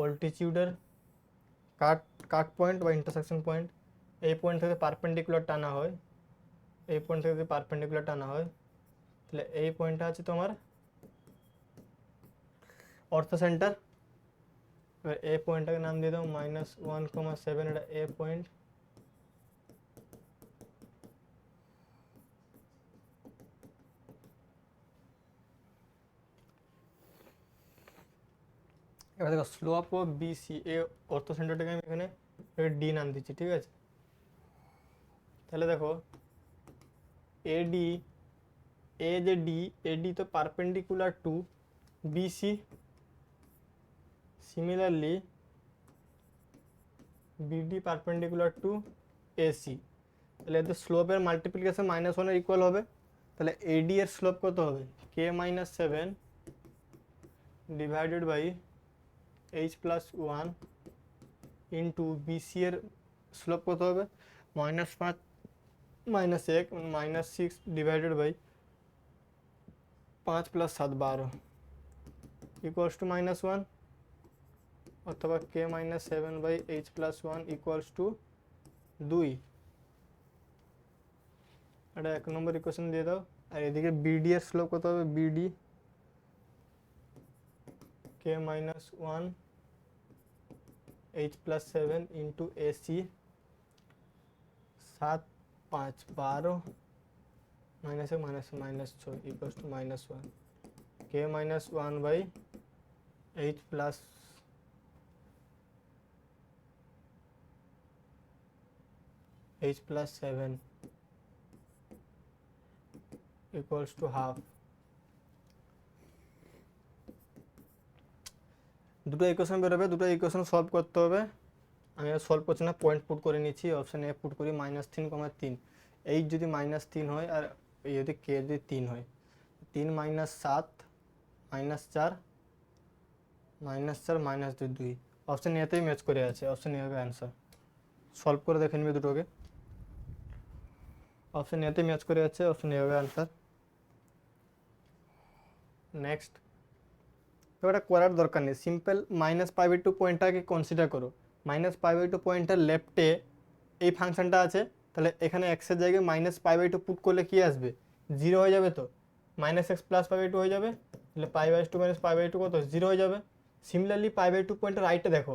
অল্টিটিউডের কাট পয়েন্ট বা ইন্টারসেকশন পয়েন্ট, এই পয়েন্ট থেকে পারপেন্ডিকুলার টানা হয়, এই পয়েন্ট থেকে যদি পারপেন্ডিকুলার টানা হয় তাহলে এই পয়েন্টটা আছে তোমার অর্থোসেন্টার। এবার এই পয়েন্টটাকে নাম দিয়ে দাও -1,7, এটা এ পয়েন্ট। এবার দেখো স্লোপ অফ BC, এ অর্থোসেন্টারটাকে আমি এখানে ডি নাম দিচ্ছি, ঠিক আছে? তাহলে দেখো AD, এ যে ডি, AD তো perpendicular to BC, similarly BD perpendicular to AC, তাহলে এদের স্লোপের মাল্টিপ্লিকেশন -1 এর ইকুয়াল হবে। তাহলে AD এর স্লোপ কত হবে? K-7 divided by H+1 into BC এর স্লোপ কত হবে? -5 minus 1 minus 6 divided by 5 plus 7 12 equals to -1 অথবা k minus 7 by h plus 1 equals to 2। এটা 1 নম্বর ইকুয়েশন দিয়ে দাও। আর এদিকে বিডি এর স্লোপ কত হবে? BD k minus 1 h plus 7 into AC 7 5 12 minus 1 minus minus 6 equals to -1 k minus 1 by h plus h plus 7 equals to half। দুটো equation বেরোবে, দুটো ইকুয়েশন সলভ করতে হবে। আমি আর সলভ করছি না, পয়েন্ট পুট করে নিচ্ছি। অপশান এ পুট করি -3,3 এইচ যদি -3 হয় আর এই যদি কে যদি 3 হয়, 3 মাইনাস 7 -4 -4 -2 অপশান এতেই ম্যাচ করে আছে। অপশান এ হবে অ্যান্সার। সলভ করে দেখে নিবে দুটোকে। অপশন এতে ম্যাচ করে যাচ্ছে, অপশন এ হবে আনসার। নেক্সট, তো এটা করার দরকার নেই, সিম্পল -π/2 পয়েন্টটাকে কনসিডার করো। -π/2 পয়েন্টের লেফটে এই ফাংশনটা আছে, তাহলে এখানে x এর জায়গায় -π/2 পুট করলে কি আসবে? 0 হয়ে যাবে। তো -x প্লাস π/2 হয়ে যাবে, তাহলে π/2 - π/2 কত? 0 হয়ে যাবে। সিমিলারলি π/2 পয়েন্টের রাইটে দেখো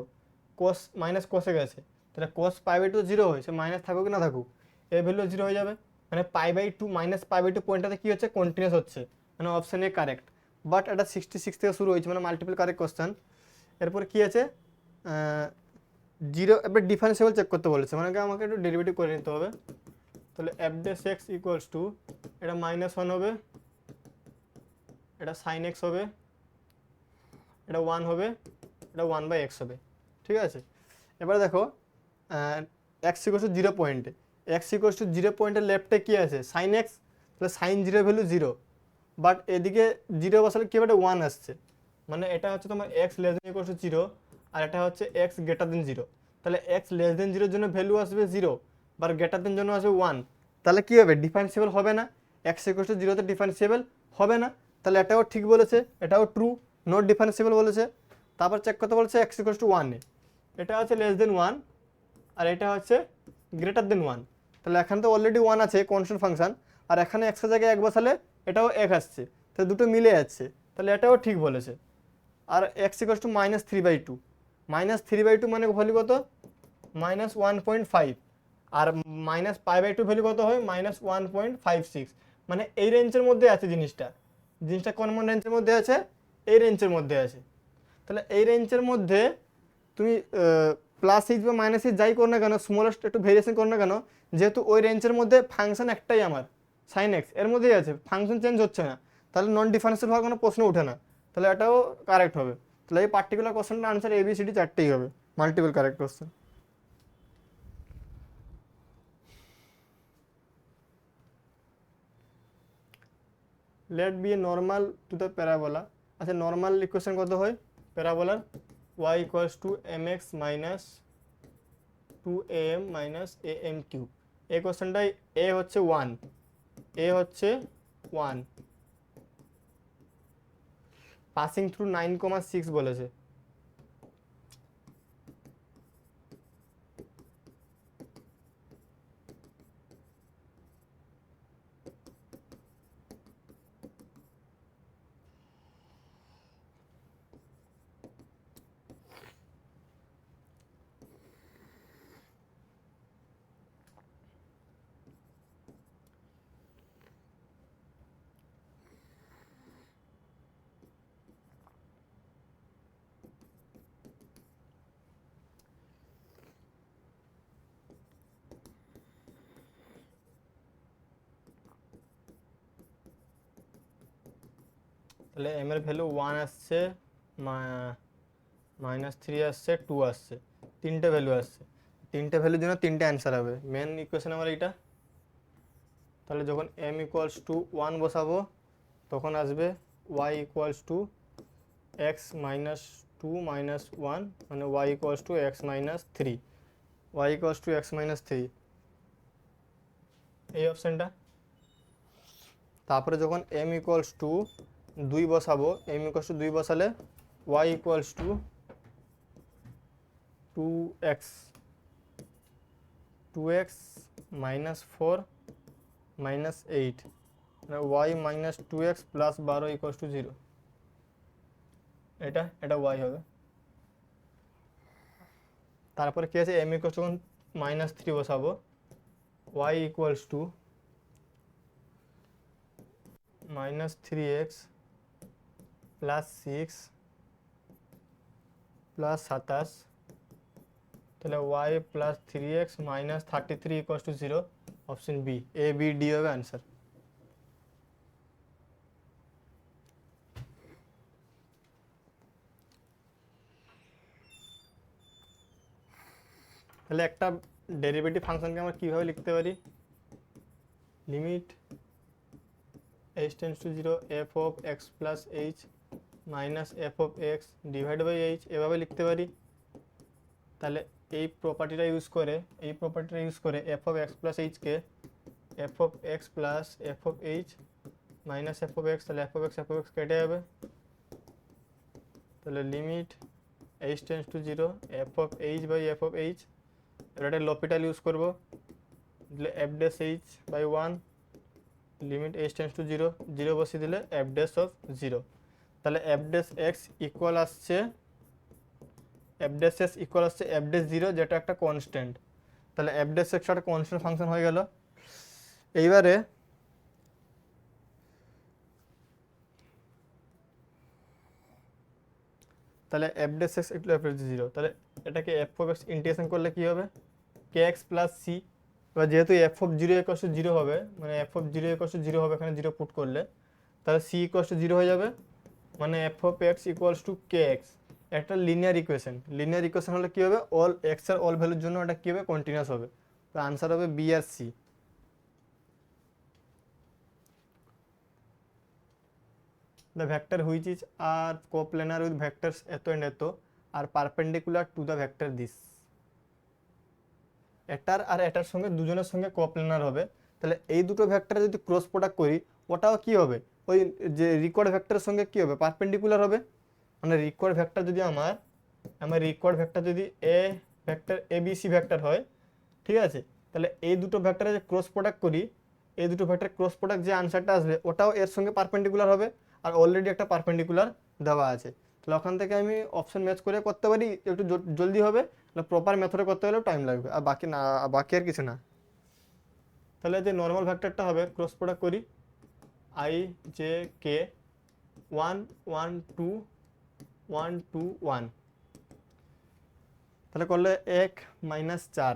cos মাইনাস cosে গেছে, তাহলে cos π/2 0 হয়, সে মাইনাস থাকুক না থাকুক এর ভ্যালু 0 হয়ে যাবে। মানে π/2 -π/2 পয়েন্টটাতে কি হচ্ছে? কন্টিনিউয়াস হচ্ছে, মানে অপশান এ কারেক্ট। বাট এটা 66 থেকে শুরু হয়েছে, মানে মাল্টিপল কারেক্ট কোশ্চেন। এরপর কি আছে? 0। এবার ডিফারেন্সিয়েবল চেক করতে বলেছে, মানে আমাকে একটু ডেরিভেটিভ করে নিতে হবে। তাহলে f dash x equals two, এটা -1 হবে, এটা sin x হবে, এটা 1 হবে, এটা 1/x হবে। ঠিক আছে, এবার দেখো x ইকুয়ালস টু 0 পয়েন্টে, x ইকুয়ালস টু 0 পয়েন্টের লেফটে কি আছে? sin x, তাহলে sin 0 ভ্যালু 0, বাট এদিকে 0 বসালে কি হবে? 1 আসছে, মানে এটা হচ্ছে তোমার x less than equals to 0, আর এটা হচ্ছে x গ্রেটার দেন 0। তাহলে x লেস দেন 0 এর জন্য ভ্যালু আসবে 0, বাট গ্রেটার দেন জন্য আসবে 1। তাহলে কি হবে? ডিফারেন্সিয়েবল হবে না, x ইকুয়ালস টু 0 তে ডিফারেন্সিয়েবল হবে না। তাহলে এটাও ঠিক বলেছে, এটাও ট্রু, নট ডিফারেন্সিয়েবল বলেছে। তারপর চেক করতে বলেছে x ইকুয়ালস টু 1 এ, এটা হচ্ছে লেস দেন 1 আর এটা হচ্ছে গ্রেটার দেন 1। তাহলে এখানে তো অলরেডি 1 আছে কনস্ট্যান্ট ফাংশন, আর এখানে x এর জায়গায় 1 বসালে এটাও 1 আসছে, তাহলে দুটো মিলে যাচ্ছে, তাহলে এটাও ঠিক বলেছে। আর x ইকুয়ালস টু -3/2, -3/2 মানে ভ্যালু কত? -1.5, আর -π/2 ভ্যালু কত হয়? -1.56। মানে এই রেঞ্জের মধ্যে আছে জিনিসটা, কোন রেঞ্জের মধ্যে আছে? এই রেঞ্জের মধ্যে আছে। তাহলে এই রেঞ্জের মধ্যে তুমি প্লাস এইচ বা মাইনাস এইচ যাই করো না কেন, স্মলেস্ট একটু ভেরিয়েশন করো না কেন, যেহেতু ওই রেঞ্জের মধ্যে ফাংশন একটাই আমার সাইন এক্স, এর মধ্যেই আছে, ফাংশন চেঞ্জ হচ্ছে না, তাহলে নন ডিফারেন্সিয়াল হওয়ার কোনো প্রশ্ন ওঠে না, তাহলে এটাও কারেক্ট হবে। তাহলে এই পার্টিকুলার কোশ্চেনটার আনসার ABCD চারটেই হবে, multiple correct question. Let be a normal to the parabola. আচ্ছা, নর্মাল ইকুয়েশন কত হয় প্যারাবোলার? y equals to mx minus 2am minus am cube. এই কোশ্চেনটাই এ হচ্ছে 1, এ হচ্ছে 1, পাসিং থ্রু 9,6 বলেছে। তাহলে এম এর ভ্যালু 1 আসছে, -3 আসছে, 2 আসছে, তিনটে ভ্যালু আসছে। তিনটে ভ্যালুর জন্য তিনটে অ্যান্সার হবে। মেন ইকুয়েশন আমার এইটা। তাহলে যখন m ইকুয়ালস টু 1 বসাবো তখন আসবে y equals two x minus 2 minus 1, মানে y equals two x minus 3, y equals two x minus 3। এই অপশানটা। তারপরে যখন m ইকুয়ালস টু 2 বসাবো, m ইকুয়ালস টু 2 বসালে y equals two 2x minus 4 minus 8, মানে y minus 2x plus 12 equals to 0। এটা y হবে। তারপরে কি আছে, m ইকুয়ালস টু মাইনাস 3 বসাবো, y equals to minus 3x plus 6 plus 27, তাহলে y plus 3x minus 33 equals to 0। Option b, a b d হবে answer. তাহলে একটা ডেরিভেটিভ ফাংশনকে আমরা কীভাবে লিখতে পারি, limit h tends to 0 f of x plus h minus f of x divide by h, এভাবে লিখতে পারি। তাহলে এই প্রপার্টিটা ইউজ করে f of x plus h কে f of x plus f of h minus f of x, তাহলে f of x কেটে যাবে। তাহলে limit h tends to 0 f of h by f of h, এবার একটা L'Hopital use করবো, দিলে f dash h by 1, limit h tends to 0, 0 বসিয়ে দিলে f ড্যাশ অফ 0। তাহলে f ড্যাশ x ইকুয়াল আসছে f ড্যাশ s ইকুয়াল আসছে f dash 0, যেটা একটা কনস্ট্যান্ট। তাহলে f ড্যাশ x একটা কনস্ট্যান্ট ফাংশন হয়ে গেল। এইবারে তাহলে f dash x equal f dash 0, তাহলে এটাকে f অফ x ইন্টিগ্রেশন করলে কি হবে, kx প্লাস c। এবার যেহেতু f অফ 0 ইকুয়াল টু 0 হবে, মানে f অফ 0 ইকুয়াল টু 0 হবে, এখানে 0 পুট করলে তাহলে c ইকুয়াল টু 0 হয়ে যাবে, মানে f of x equals two kx। একটা লিনিয়ার ইকুয়েশন হলে কি হবে, অল x এর অল ভ্যালুর জন্য এটা কি হবে, কন্টিনিউয়াস হবে। তো আনসার হবে বি আর c. The vector which is are coplanar with vectors এত and এত আর perpendicular to the vector this. এটার আর এটার সঙ্গে দুজনের সঙ্গে কোপ্লেনার হবে। তাহলে এই দুটো ভেক্টর যদি ক্রস প্রোডাক্ট করি, ওটাও কি হবে, ওই যে রিকোয়ার্ড ভেক্টরের সঙ্গে কি হবে, পারপেন্ডিকুলার হবে। মানে রিকোয়ার্ড ভেক্টর যদি আমার রিকোয়ার্ড ভেক্টর যদি a vector a b c vector হয়, ঠিক আছে, তাহলে এই দুটো ভেক্টরে যে ক্রস প্রোডাক্ট করি, এই দুটো ভেক্টর ক্রস প্রোডাক্ট যে আনসারটা আসবে ওটাও এর সঙ্গে পারপেন্ডিকুলার হবে, আর অলরেডি একটা পারপেন্ডিকুলার দেওয়া আছে। তাহলে ওখান থেকে আমি অপশন ম্যাচ করে করতে পারি, একটু জলদি হবে, প্রপার মেথডে করতে গেলেও টাইম লাগবে, আর বাকি না, বাকি আর কিছু না। তাহলে যে নর্মাল ভেক্টরটা হবে, ক্রস প্রোডাক্ট করি, আই জে কে 1 1 2 1 2 1, তাহলে করলে 1 minus 4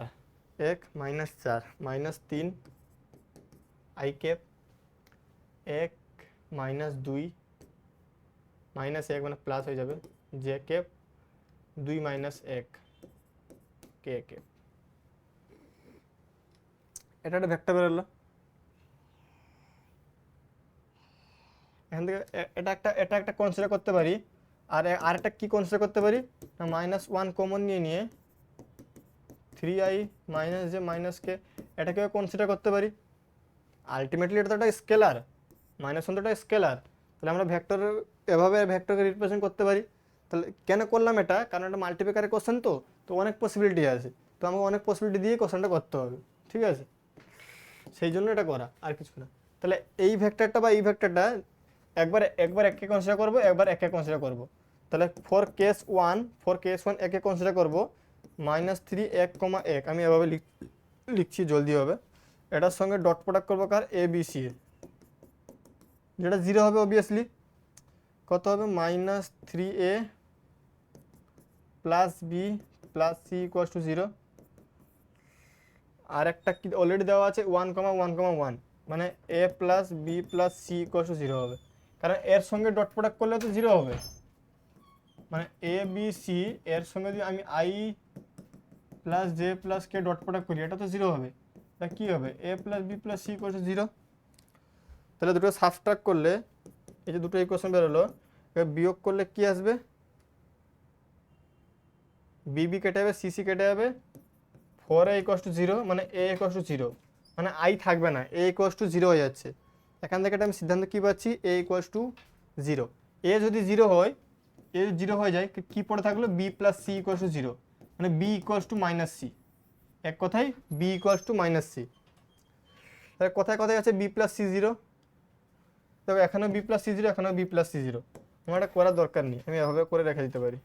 minus 3 I cap 1 minus 2 minus 1 মানে প্লাস হয়ে যাবে জে ক্যাপ 2 মাইনাস 1 কে ক্যাপ। এটা একটা ভেক্টর বেরোলো। এখান থেকে এটা একটা কনসিডার করতে পারি, আর আরেকটা কি কনসিডার করতে পারি না, মাইনাস 1 কমন নিয়ে 3i মাইনাস জে মাইনাস কে, এটাকেও কনসিডার করতে পারি। আলটিমেটলি এটা তো একটা স্কেলার, মাইনাস 1 তো একটা স্কেলার, তাহলে আমরা এভাবে ভেক্টরকে রিপ্রেজেন্ট করতে পারি। তাহলে কেন করলাম এটা, কারণ এটা মাল্টিপ্লিকারের কোশ্চেন, তো অনেক পসিবিলিটি আছে, তো আমাকে অনেক পসিবিলিটি দিয়ে কোশ্চেনটা করতে হবে, ঠিক আছে, সেই জন্য এটা করা, আর কিছু না। তাহলে এই ভেক্টরটা বা এই ভেক্টরটা একবার একে কনসিডার করবো, একবার একে কনসিডার করবো। তাহলে ফর কেস ওয়ান একে কনসিডার করবো, মাইনাস 3 1 1, আমি এভাবে লিখছি জলদি হবে। এটার সঙ্গে ডট প্রোডাক্ট করবো কার, এ বি সি, যেটা 0 হবে অবভিয়াসলি, কত হবে, minus 3a plus B plus C equal to 0। আর একটা কি অলরেডি দেওয়া আছে 1 1 মানে a plus B plus C equal to 0 হবে, কারণ এর সঙ্গে ডট প্রোডাক্ট করলে তো 0 হবে, মানে এ বি সি এর সঙ্গে যদি আমি I plus J plus K dot product করি, এটা তো 0 হবে। তা কী হবে, A plus B plus C equal to 0। তাহলে দুটো সাবট্রাক্ট করলে এই যে দুটো ইকুয়েশন বেরোলো, এবার বিয়োগ করলে কি আসবে, বি কেটে যাবে, সি কেটে যাবে, 4a ইকুয়াল টু 0, মানে a ইকুয়াল টু 0, মানে আই থাকবে না, এ ইকুয়ালস টু জিরো হয়ে যাচ্ছে। এখান থেকে আমি সিদ্ধান্ত কী পাচ্ছি, এ ইকুয়ালস টু জিরো। এ যদি জিরো হয়, এ জিরো হয়ে যায়, কী পড়ে থাকলো, B plus C equals to zero, মানে B equals to minus C. এক কথায় B equals to minus C. তাহলে কোথায় কোথায় আছে বি প্লাস সি জিরো, তবে এখানেও বি প্লাস সি জিরো, এখানেও বি প্লাস সি জিরো। আমার এটা করার দরকার নেই, আমি এভাবে করে রেখে দিতে পারি।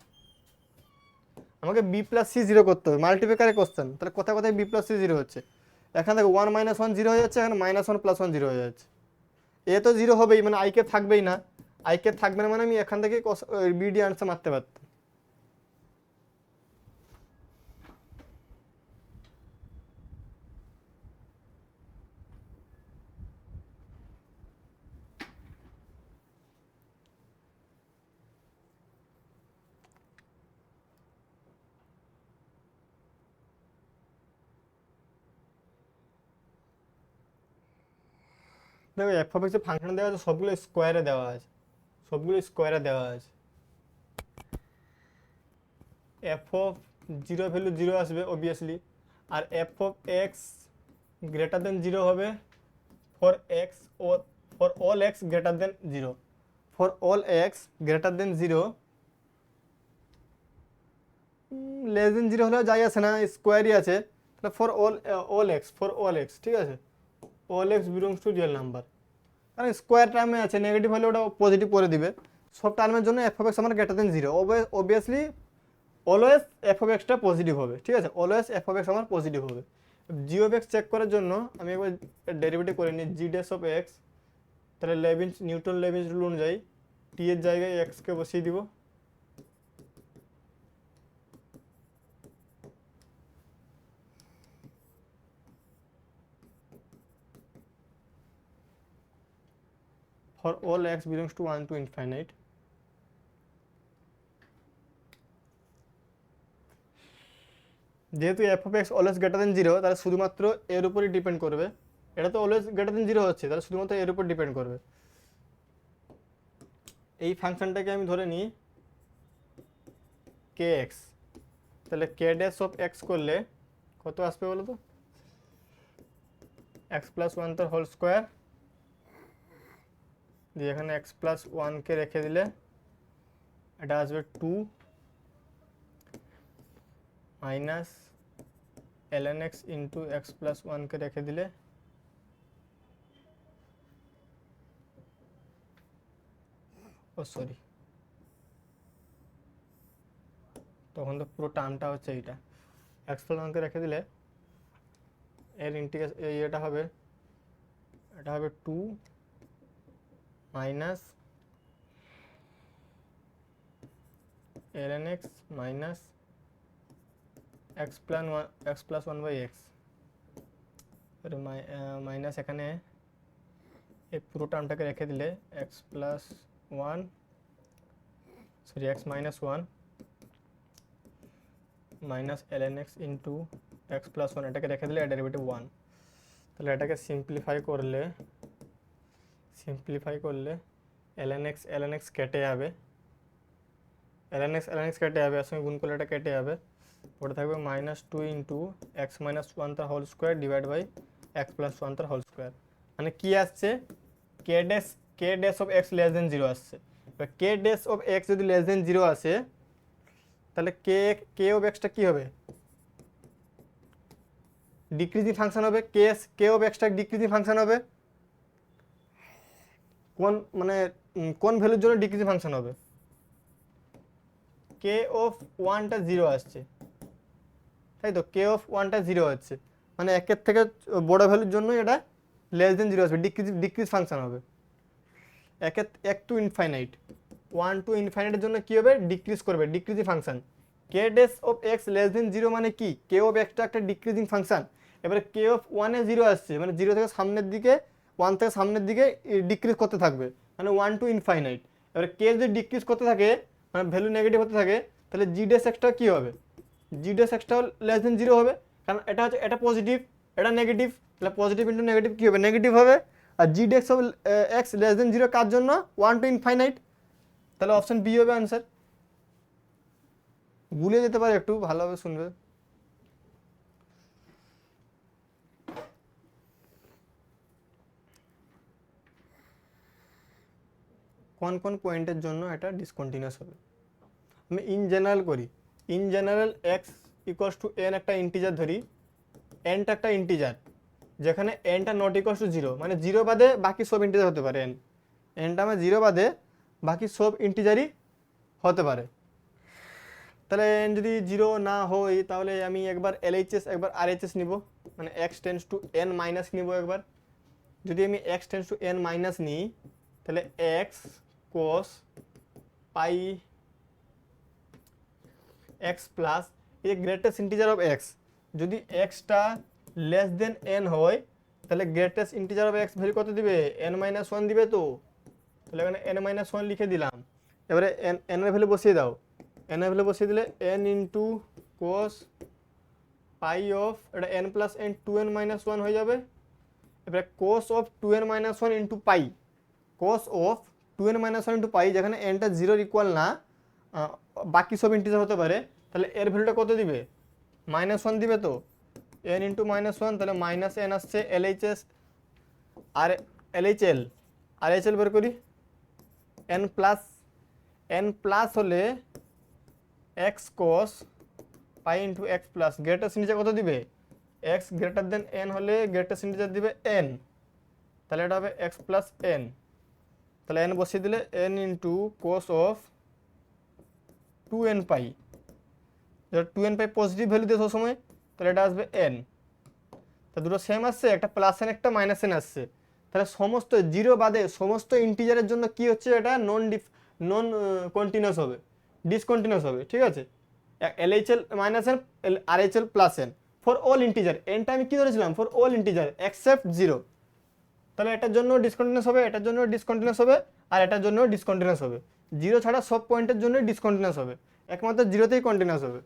আমাকে বি প্লাস সি জিরো করতে হবে, মাল্টিপ্লিকারে কোশ্চেন। তাহলে কোথায় কোথায় বি প্লাস সি জিরো হচ্ছে, এখান থেকে 1 - 1 জিরো হয়ে যাচ্ছে, এখানে -1 + 1 জিরো হয়ে যাচ্ছে। এ তো জিরো হবেই, মানে আই কে থাকবেই না। আই কে থাকবে না মানে আমি এখান থেকে বিডি আনসার মারতে পারতাম। দেখো এফ অফ এক্সের ফাংশন দেওয়া আছে, সবগুলো স্কোয়ারে দেওয়া আছে, সবগুলো স্কোয়ারে দেওয়া আছে। F of zero value zero আসবে অবভিয়াসলি, আর F of x greater than zero হবে ফর এক্স ও for all x greater than zero. For all x greater than zero, less than zero হলেও যাই আসে না, স্কোয়ারই আছে। তাহলে ফর অল এক্স ঠিক আছে, all x belongs two real number, কারণ স্কোয়ার টার্মে আছে, নেগেটিভ হলে ওটা পজিটিভ করে দিবে। সব টার্মের জন্য এফ অফ এক্স আমার greater than zero, obviously always F of extra positive হবে, ঠিক আছে, অলওয়েজ এফ অফ এক্স আমার পজিটিভ হবে। জি অফ এক্স চেক করার জন্য আমি একবার ডেরিভেটিভ করে নিই, জি ড্যাশ অফ এক্স। তাহলে নিউটন লেভিনস রুল অনুযায়ী টি এর জায়গায় এক্সকে বসিয়ে দিব, for all x belongs to 1 to infinite। যেহেতু F of x always greater than zero, তাহলে শুধুমাত্র এর উপরই ডিপেন্ড করবে। এটা তো অলওয়েজ গ্রেটার দেন জিরো হচ্ছে, তাহলে শুধুমাত্র এর উপর ডিপেন্ড করবে। এই ফাংশনটাকে আমি ধরে নিই কে এক্স, তাহলে কে ড্যাশ অফ এক্স করলে কত আসবে বলো তো, এক্স প্লাস ওয়ান তার হোল স্কোয়ার, দিয়ে এখানে এক্স প্লাস ওয়ানকে রেখে দিলে এটা আসবে 2 minus ln x into x plus ওয়ানকে রেখে দিলে সরি, তখন তো পুরো টার্মটা হচ্ছে এইটা, এক্স প্লাস ওয়ানকে রেখে দিলে এর ইন্টিগ্রেশন এটা হবে 2 minus ln x minus x plus one by x, minus এখানে এই পুরো টার্মটাকে রেখে দিলে x plus one sorry x minus one minus ln x into x plus one, এটাকে রেখে দিলে ডেরিভেটিভ 1। তাহলে এটাকে সিম্পলিফাই করলে ln x কেটে যাবে, ln x কেটে যাবে, এর সঙ্গে গুণ করলে এটা কেটে যাবে, ওটা থাকবে -2 ইন্টু এক্স মাইনাস ওয়ান তার whole square divide by x plus one তার হোল স্কোয়ার। মানে কি আসছে, k dash of x less than zero আসছে। এবার কে ড্যাশ অফ এক্স যদি লেস দেন জিরো আসে, তাহলে কে অফ এক্সটা কী হবে, ডিক্রিজিং ফাংশন হবে। কে অফ এক্সটা ডিক্রিজিং ফাংশন হবে, কোন ভ্যালুর জন্য ডিক্রিজিং ফাংশন হবে, কে অফ ওয়ানটা জিরো আসছে, তাই তো, কে অফ ওয়ানটা জিরো হচ্ছে, মানে একের থেকে বড় ভ্যালুর জন্য এটা লেস দেন জিরো আসবে, ডিক্রিজ ফাংশন হবে। এক টু ইনফাইনাইট, 1 টু ইনফাইনাইটের জন্য কী হবে, ডিক্রিজ করবে, decreasing function. K dash of x less than zero মানে কি, কে অফ এক্সটা একটা ডিক্রিজিং ফাংশন। এবারে কে অফ ওয়ানে জিরো আসছে, মানে জিরো থেকে সামনের দিকে, 1 থেকে সামনের দিকে ডিক্রিজ করতে থাকবে, মানে 1 টু ইনফাইনাইট। এবারে কে যদি ডিক্রিজ করতে থাকে, মানে ভ্যালু নেগেটিভ হতে থাকে, তাহলে জি ড্যাশ এক্সটা কী হবে, জি ড্যাশ এক্সটাও লেস দেন জিরো হবে, কারণ এটা হচ্ছে এটা পজিটিভ, এটা নেগেটিভ, তাহলে পজিটিভ ইন্টু নেগেটিভ কী হবে, নেগেটিভ হবে। আর G dash of x less than zero কার জন্য, 1 টু ইনফাইনাইট, তাহলে অপশন বি হবে আনসার। ভুলে যেতে পারে, একটু ভালোভাবে শুনবে। কোন কোন পয়েন্টের জন্য এটা ডিসকন্টিনিউয়াস হবে। আমি ইন জেনারেল করি, in general x equals two N একটা ইন্টিজার ধরি, এনটা একটা ইন্টিজার যেখানে এনটা নট ইকুয়ালস টু জিরো, মানে জিরো বাদে বাকি সব ইন্টিজার হতে পারে। এনটা আমার জিরো বাদে বাকি সব ইন্টিজারই হতে পারে। তাহলে এন যদি জিরো না হয় তাহলে আমি একবার এলএইচএস একবার আরএইচএস নিব, মানে x tends to N minus নিব একবার। যদি আমি x tends to N minus নিই তাহলে এক্স কোস পাই এক্স প্লাস এই গ্রেটেস্ট ইন্টিজার অফ এক্স, যদি এক্সটা লেস দেন এন হয় তাহলে greatest integer of x value কত দিবে, এন মাইনাস ওয়ান দিবে। তো তাহলে এখানে এন মাইনাস ওয়ান লিখে দিলাম। এবারে এন এর ভ্যালু বসিয়ে দাও, এন এর ভ্যালু বসিয়ে দিলে N into cos pi of এটা N plus N to N minus one হয়ে যাবে। এবারে cos of two N minus one into pi, cos of two N minus one into pi, যেখানে এনটা জিরোর ইকুয়াল না বাকি সব ইন্টিজার হতে পারে, তাহলে এর ভ্যালুটা কত দিবে, মাইনাস ওয়ান দিবে। তো এন ইন্টু মাইনাস ওয়ান, তাহলে মাইনাস এন আসছে এলএইচএস আর এলএইচএল, আরএইচএল বের করি। এন প্লাস হলে x cos pi into x plus greater integer কত দিবে, এক্স গ্রেটার দেন এন হলে গ্রেটার ইন্টিজার দিবে এন, তাহলে এটা হবে এক্স প্লাস এন। তাহলে এন বসিয়ে দিলে N into cos of two n pi, two n pi positive value দিয়ে সবসময়, তাহলে এটা আসবে এন। তা দুটো সেম আসছে, একটা প্লাস এন একটা মাইনাস এন আসছে। তাহলে সমস্ত জিরো বাদে সমস্ত ইন্টিজারের জন্য কি হচ্ছে, এটা নন কন্টিনিউয়াস হবে, ডিসকন্টিনিউয়াস হবে। ঠিক আছে, LHL minus N RHL plus N for all integer. এনটা আমি কি ধরেছিলাম, for all integer except zero. তাহলে এটার জন্য ডিসকন্টিনিউয়াস হবে, এটার জন্য ডিসকন্টিনিউয়াস হবে, আর এটার জন্য ডিসকন্টিনিউয়াস হবে। জিরো ছাড়া সব পয়েন্টের জন্যই ডিসকন্টিনিউয়াস হবে, একমাত্র জিরোতেই কন্টিনিউয়াস হবে।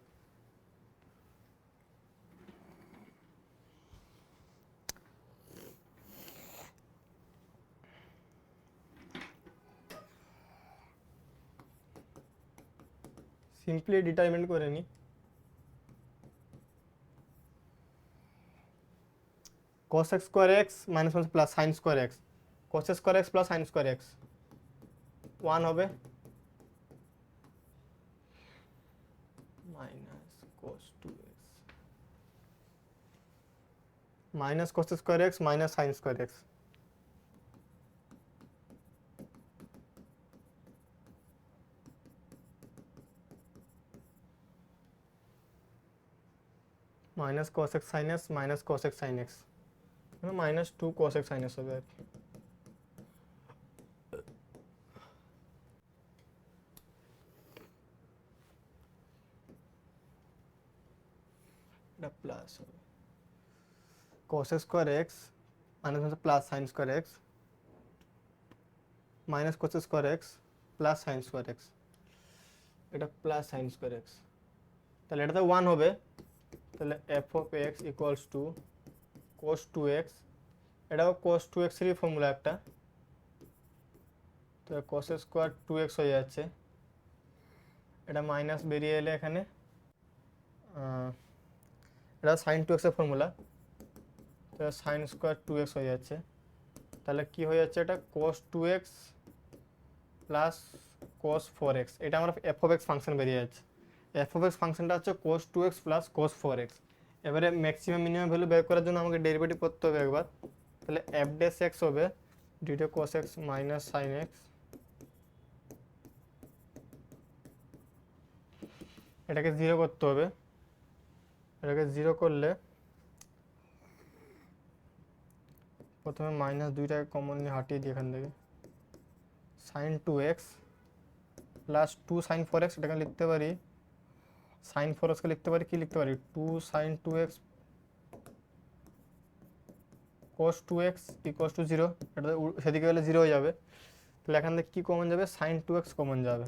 সিম্পলি ডিটারমিনেট করে নিই, cos x square x minus 1 plus sin square x, cos square x plus sin square x 1 হবে minus cos 2x minus cos square x minus sin square x, minus cos x sin x minus cos x sin x, minus 2 cos x sin x হবে আর কি। এটা plus হবে cos square x minus plus sin square x minus cos square x plus sin square x, এটা plus sin square x, তাহলে এটা তো 1 হবে। তাহলে f of x equals to cos 2x, এটাও cos 2x এরই ফর্মুলা একটা, তো cos স্কোয়ার 2x হয়ে যাচ্ছে, এটা মাইনাস বেরিয়ে এলে এখানে এটা sin 2x এর ফর্মুলা, তো sin স্কোয়ার 2x হয়ে যাচ্ছে। তাহলে কি হয়ে যাচ্ছে, এটা cos 2x plus cos 4x, এটা আমার f of x ফাংশন বেরিয়ে যাচ্ছে। f of x ফাংশনটা হচ্ছে cos 2x plus cos 4x। এবারে ম্যাক্সিমাম মিনিমাম ভ্যালু বের করার জন্য আমাকে ডেরিভেটিভ করতে হবে একবার, তাহলে f ড্যাশ x হবে ডিটা cos x minus sin x, এটাকে 0 করতে হবে, এটাকে 0 করলে প্রথমে মাইনাস 2টাকে কমনলি হাটিয়ে দিই এখান থেকে, sin 2x plus 2 sin 4x, এটাকে লিখতে পারি sin 4x কে লিখতে পারি, কি লিখতে পারি 2 sin 2x cos 2x equals to 0, এটা সেদিকে গেলে 0 হয়ে যাবে। তাহলে এখান থেকে কি কমন যাবে, sin 2x কমন যাবে,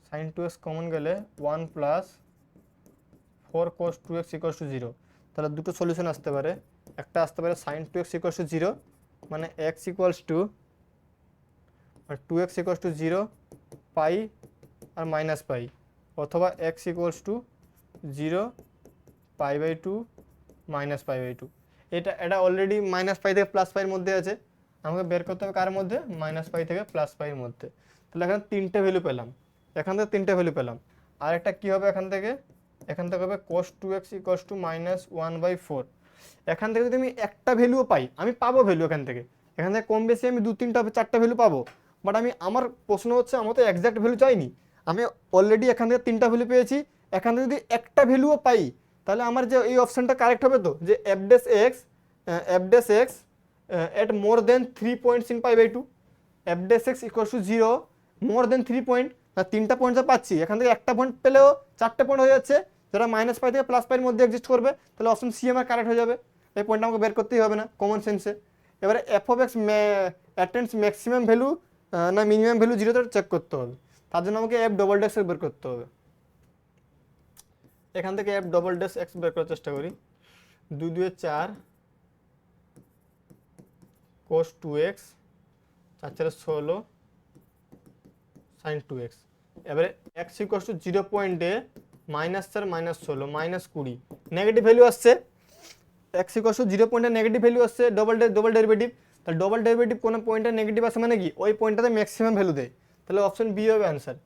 sin 2x কমন গেলে 1 plus 4 cos 2x equals to 0। তাহলে দুটো সলিউশন আসতে পারে, একটা আসতে পারে sin 2x equals to 0 মানে x equals to 2x equals to 0 pi আর মাইনাস পাই, অথবা x equals to 0 pi by 2 minus pi by 2। এটা অলরেডি মাইনাস পাই থেকে প্লাস পাইয়ের মধ্যে আছে, আমাকে বের করতে হবে কার মধ্যে, -π থেকে +π মধ্যে। তাহলে এখানে তিনটে ভ্যালু পেলাম, এখান থেকে তিনটে ভ্যালু পেলাম। আর একটা কী হবে এখান থেকে হবে cos 2x = -1/4। এখান থেকে যদি আমি একটা ভ্যালুও পাই, আমি পাবো ভ্যালু এখান থেকে কম বেশি আমি 2-3টা 4টা ভ্যালু পাবো। বাট আমার প্রশ্ন হচ্ছে, আমার তো এক্সাক্ট ভ্যালু চাইনি, আমি অলরেডি এখান থেকে 3টা ভ্যালু পেয়েছি। এখান থেকে যদি একটা ভ্যালুও পাই, তাহলে আমার যে এই অপশানটা কারেক্ট হবে তো, যে f'(x) at more than 3 points in π/2, f'(x) = 0 more than 3 point. তিনটা পয়েন্ট পাচ্ছি, এখান থেকে একটা পয়েন্ট পেলেও 4টে পয়েন্ট হয়ে যাচ্ছে, যেটা -π থেকে +π মধ্যে এক্সিস্ট করবে। তাহলে অপশন সি আমার কারেক্ট হয়ে যাবে। এই পয়েন্টটা আমাকে বের করতেই হবে না, কমন সেন্সে। এবারে f(x) অ্যাটেন্ডস ম্যাক্সিমাম ভ্যালু না মিনিমাম ভ্যালু 0 চেক করতে হবে। তার জন্য আমাকে f'(x) বের করতে হবে। এখান থেকে f'(x) বের করার চেষ্টা করি। 2 2 4 cos 2x, 4 4 16 sin 2x। এবারে x = 0 পয়েন্টে -4 -16 -20 নেগেটিভ ভ্যালু আসছে। x = 0 পয়েন্টে নেগেটিভ ভ্যালু আসছে, ডবল ডেরিভেটিভ। তাহলে ডবল ডেরিভেটিভ কোনো পয়েন্টে নেগেটিভ আসে মানে কি, ওই পয়েন্টটাতে ম্যাক্সিমাম ভ্যালু দেয়। তাহলে অপশন বি হবে অ্যান্সার,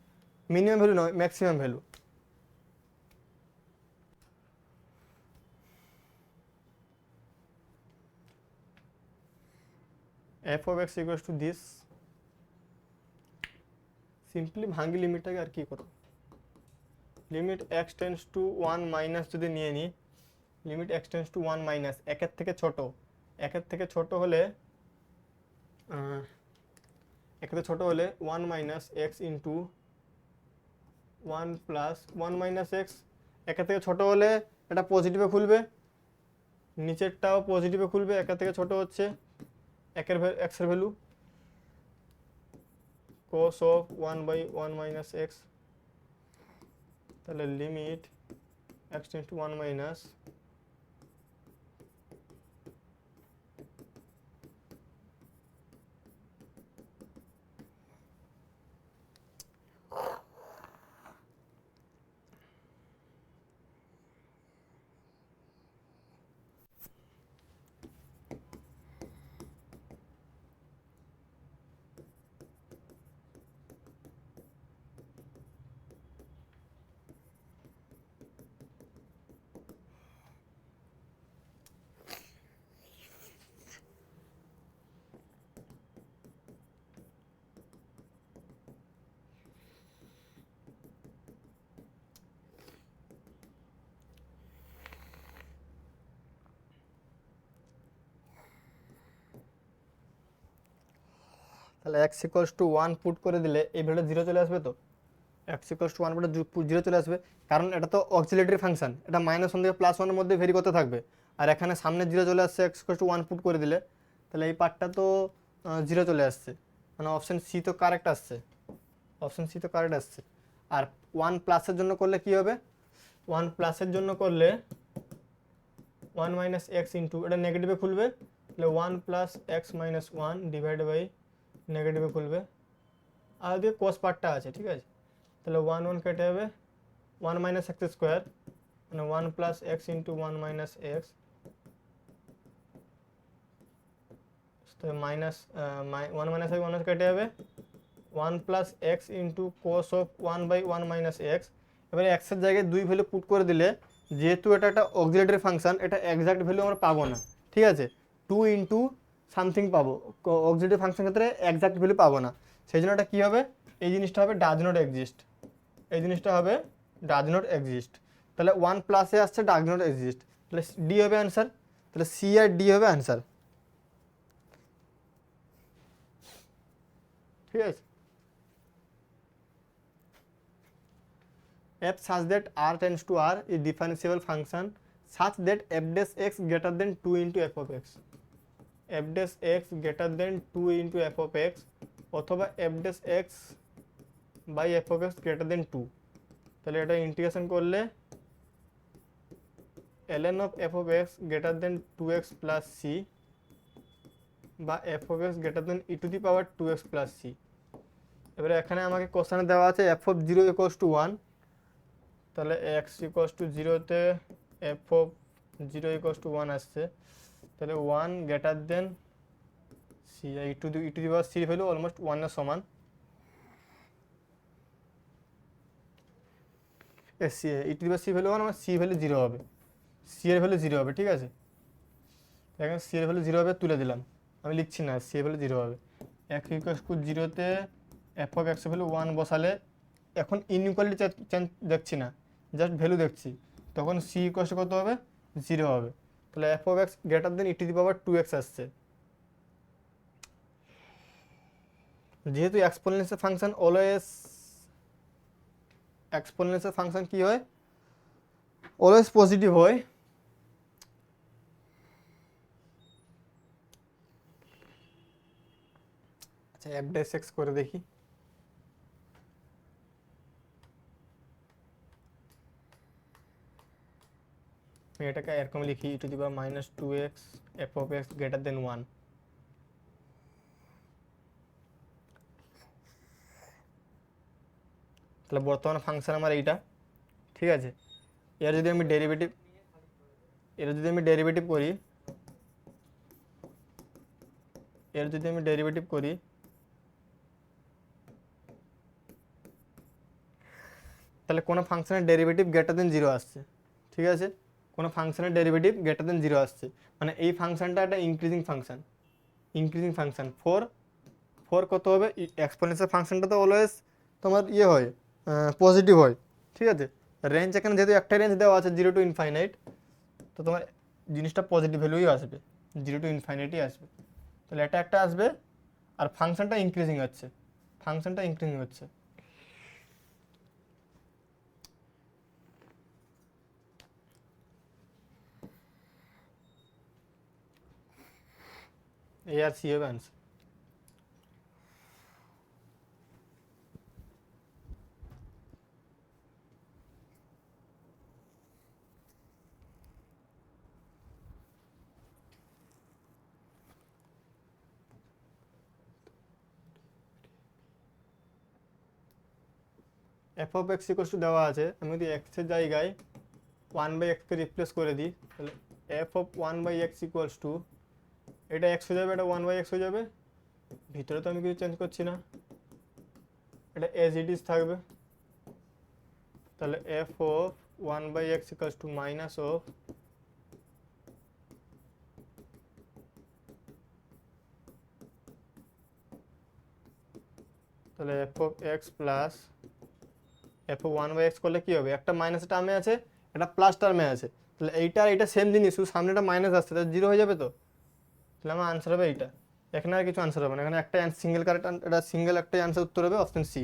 মিনিমাম ভ্যালু নয়, maximum value. f(x) = this। Simply ভাঙি লিমিটটাকে, আর কি করব। Limit x tends to 1 minus যদি নিয়ে নিই, limit x tends to 1 minus, একের থেকে ছোট হলে -1 - x ইন্টু 1 + 1 - x। একের থেকে ছোট হলে এটা পজিটিভে খুলবে, নিচেরটাও পজিটিভে খুলবে, একের থেকে ছোট হচ্ছে x এর ভ্যালু cos of 1/1 - x। তাহলে limit x tends to 1 minus তাহলে x = 1 পুট করে দিলে এই ভ্যালুটা 0 চলে আসবে তো। x = 1 পুট 0 চলে আসবে, কারণ এটা তো অক্সিলারি ফাংশন, এটা -1 থেকে +1 এর মধ্যে ভেরি করতে থাকবে। আর এখানে সামনে 0 চলে আসছে, x = 1 পুট করে দিলে, তাহলে এই পার্টটা তো 0 চলে আসছে, মানে অপশন সি তো কারেক্ট আসছে, আর 1 প্লাসের জন্য করলে কি হবে, 1 প্লাসের জন্য করলে 1 - x ইন্টু, এটা নেগেটিভে খুলবে, তাহলে 1 + x - 1 ডিভাইড বাই নেগেটিভে খুলবে, আর দিয়ে কোস পার্টটা আছে, ঠিক আছে। তাহলে 1 1 কেটে যাবে, 1 - x², মানে 1 + x ইন্টু 1 - x, তো -1 - x 1 কেটে যাবে, 1 + x into cos of 1/1 - x। এবারে x এর জায়গায় 2 ভ্যালু পুট করে দিলে, যেহেতু এটা একটা অক্সিলারি ফাংশন, এটা এক্সাক্ট ভ্যালু আমরা পাবো না, ঠিক আছে। 2 ইন্টু সামথিং পাবো, অক্সিলারি ফাংশন ক্ষেত্রে এক্সাক্ট ভ্যালু পাবো না, সেই জন্য এটা কী হবে, এই জিনিসটা হবে ডাজ নট এক্সিস্ট, এই জিনিসটা হবে ডাজ নট এক্সিস্ট। তাহলে 1 প্লাসে আসছে ডাজ নট এক্সিস্ট, তাহলে ডি হবে অ্যান্সার, তাহলে সি আর ডি হবে অ্যান্সার, ঠিক আছে। f such that r tends to r is differentiable function such that f'(x) greater than 2 into f of x, f'(x) greater than 2 into f of x, অথবা f'(x) by f of x greater than 2। তাহলে এটা integration করলে ln of f of x greater than 2x plus c বা f of x greater than e to the power 2x plus c। এবারে এখানে আমাকে কোশ্চেনে দেওয়া আছে f of 0 = 1, তাহলে x = 0-তে f of 0 = 1 আসছে, তাহলে 1 greater than c e to the power c value almost 1 এর সমান। C e to the power c value 1 আমার সি ভ্যালু 0 হবে, সি এর ভ্যালু 0 হবে, ঠিক আছে। এখানে সি এর ভ্যালু 0 হবে, তুলে দিলাম, আমি লিখছি না, সি এর ভ্যালু 0 হবে। এক্স ইকুয়ালস টু 0-তে এফ অফ এক্স এর ভ্যালু 1 বসালে এখন ইনইকুয়ালিটি চেঞ্জ দেখছি না, জাস্ট ভ্যালু দেখছি, তখন সি ইকুয়ালস কত হবে, 0 হবে। তাহলে F of x greater then E to the power 2x আসছে। যেহেতু exponential function always, exponential function কি হয়, অলওয়েজ পজিটিভ হয়। আচ্ছা এফ ড্যাশ এক্স করে দেখি। আমি এটাকে এরকম লিখি, e to the power -2x F of x greater than 1। তাহলে বর্তমান ফাংশন আমার এইটা, ঠিক আছে। এর যদি আমি ডেরিভেটিভ করি, তাহলে কোনো ফাংশনের ডেরিভেটিভ গ্রেটার দেন 0 আসছে, ঠিক আছে। কোনো ফাংশনের ডেরিভেটিভ গ্রেটার দেন 0 আসছে, মানে এই ফাংশনটা একটা ইনক্রিজিং ফাংশন। ফোর কত হবে, এক্সপোনেনশিয়াল ফাংশনটা তো অলওয়েজ তোমার ইয়ে হয়, পজিটিভ হয়, ঠিক আছে। রেঞ্জ এখানে যেহেতু একটা রেঞ্জ দেওয়া আছে 0 টু ইনফাইনাইট, তো তোমার জিনিসটা পজিটিভ ভ্যালুই আসবে, 0 টু ইনফাইনাইটই আসবে। তাহলে এটা একটা আসবে, আর ফাংশনটা ইনক্রিজিং হচ্ছে, এ আর সি হবে answer. F of x equals two দেওয়া আছে, আমি যদি এক্সের জায়গায় 1/x-কে রিপ্লেস করে দিই, তাহলে F of 1/x equals two, এটা এক্স হয়ে যাবে, এটা 1/x হয়ে যাবে, ভিতরে তো আমি কিছু চেঞ্জ করছি না, এটা এজ ইট ইজ থাকবে। তাহলে F of 1/x equals to minus of তাহলে F of x plus F of 1/x করলে কি হবে, একটা মাইনাস টার্মে আছে, একটা প্লাস টার্মে আছে, তাহলে এইটা আর এইটা সেম জিনিস, শুধু সামনে একটা মাইনাস আসছে, তাহলে 0 হয়ে যাবে। তো তাহলে আমার আনসার হবে এইটা, এখানে আর কিছু আনসার হবে না, এখানে একটা সিঙ্গেল কারেক্ট, এটা সিঙ্গেল একটাই আনসার উত্তর হবে, অপশন সি।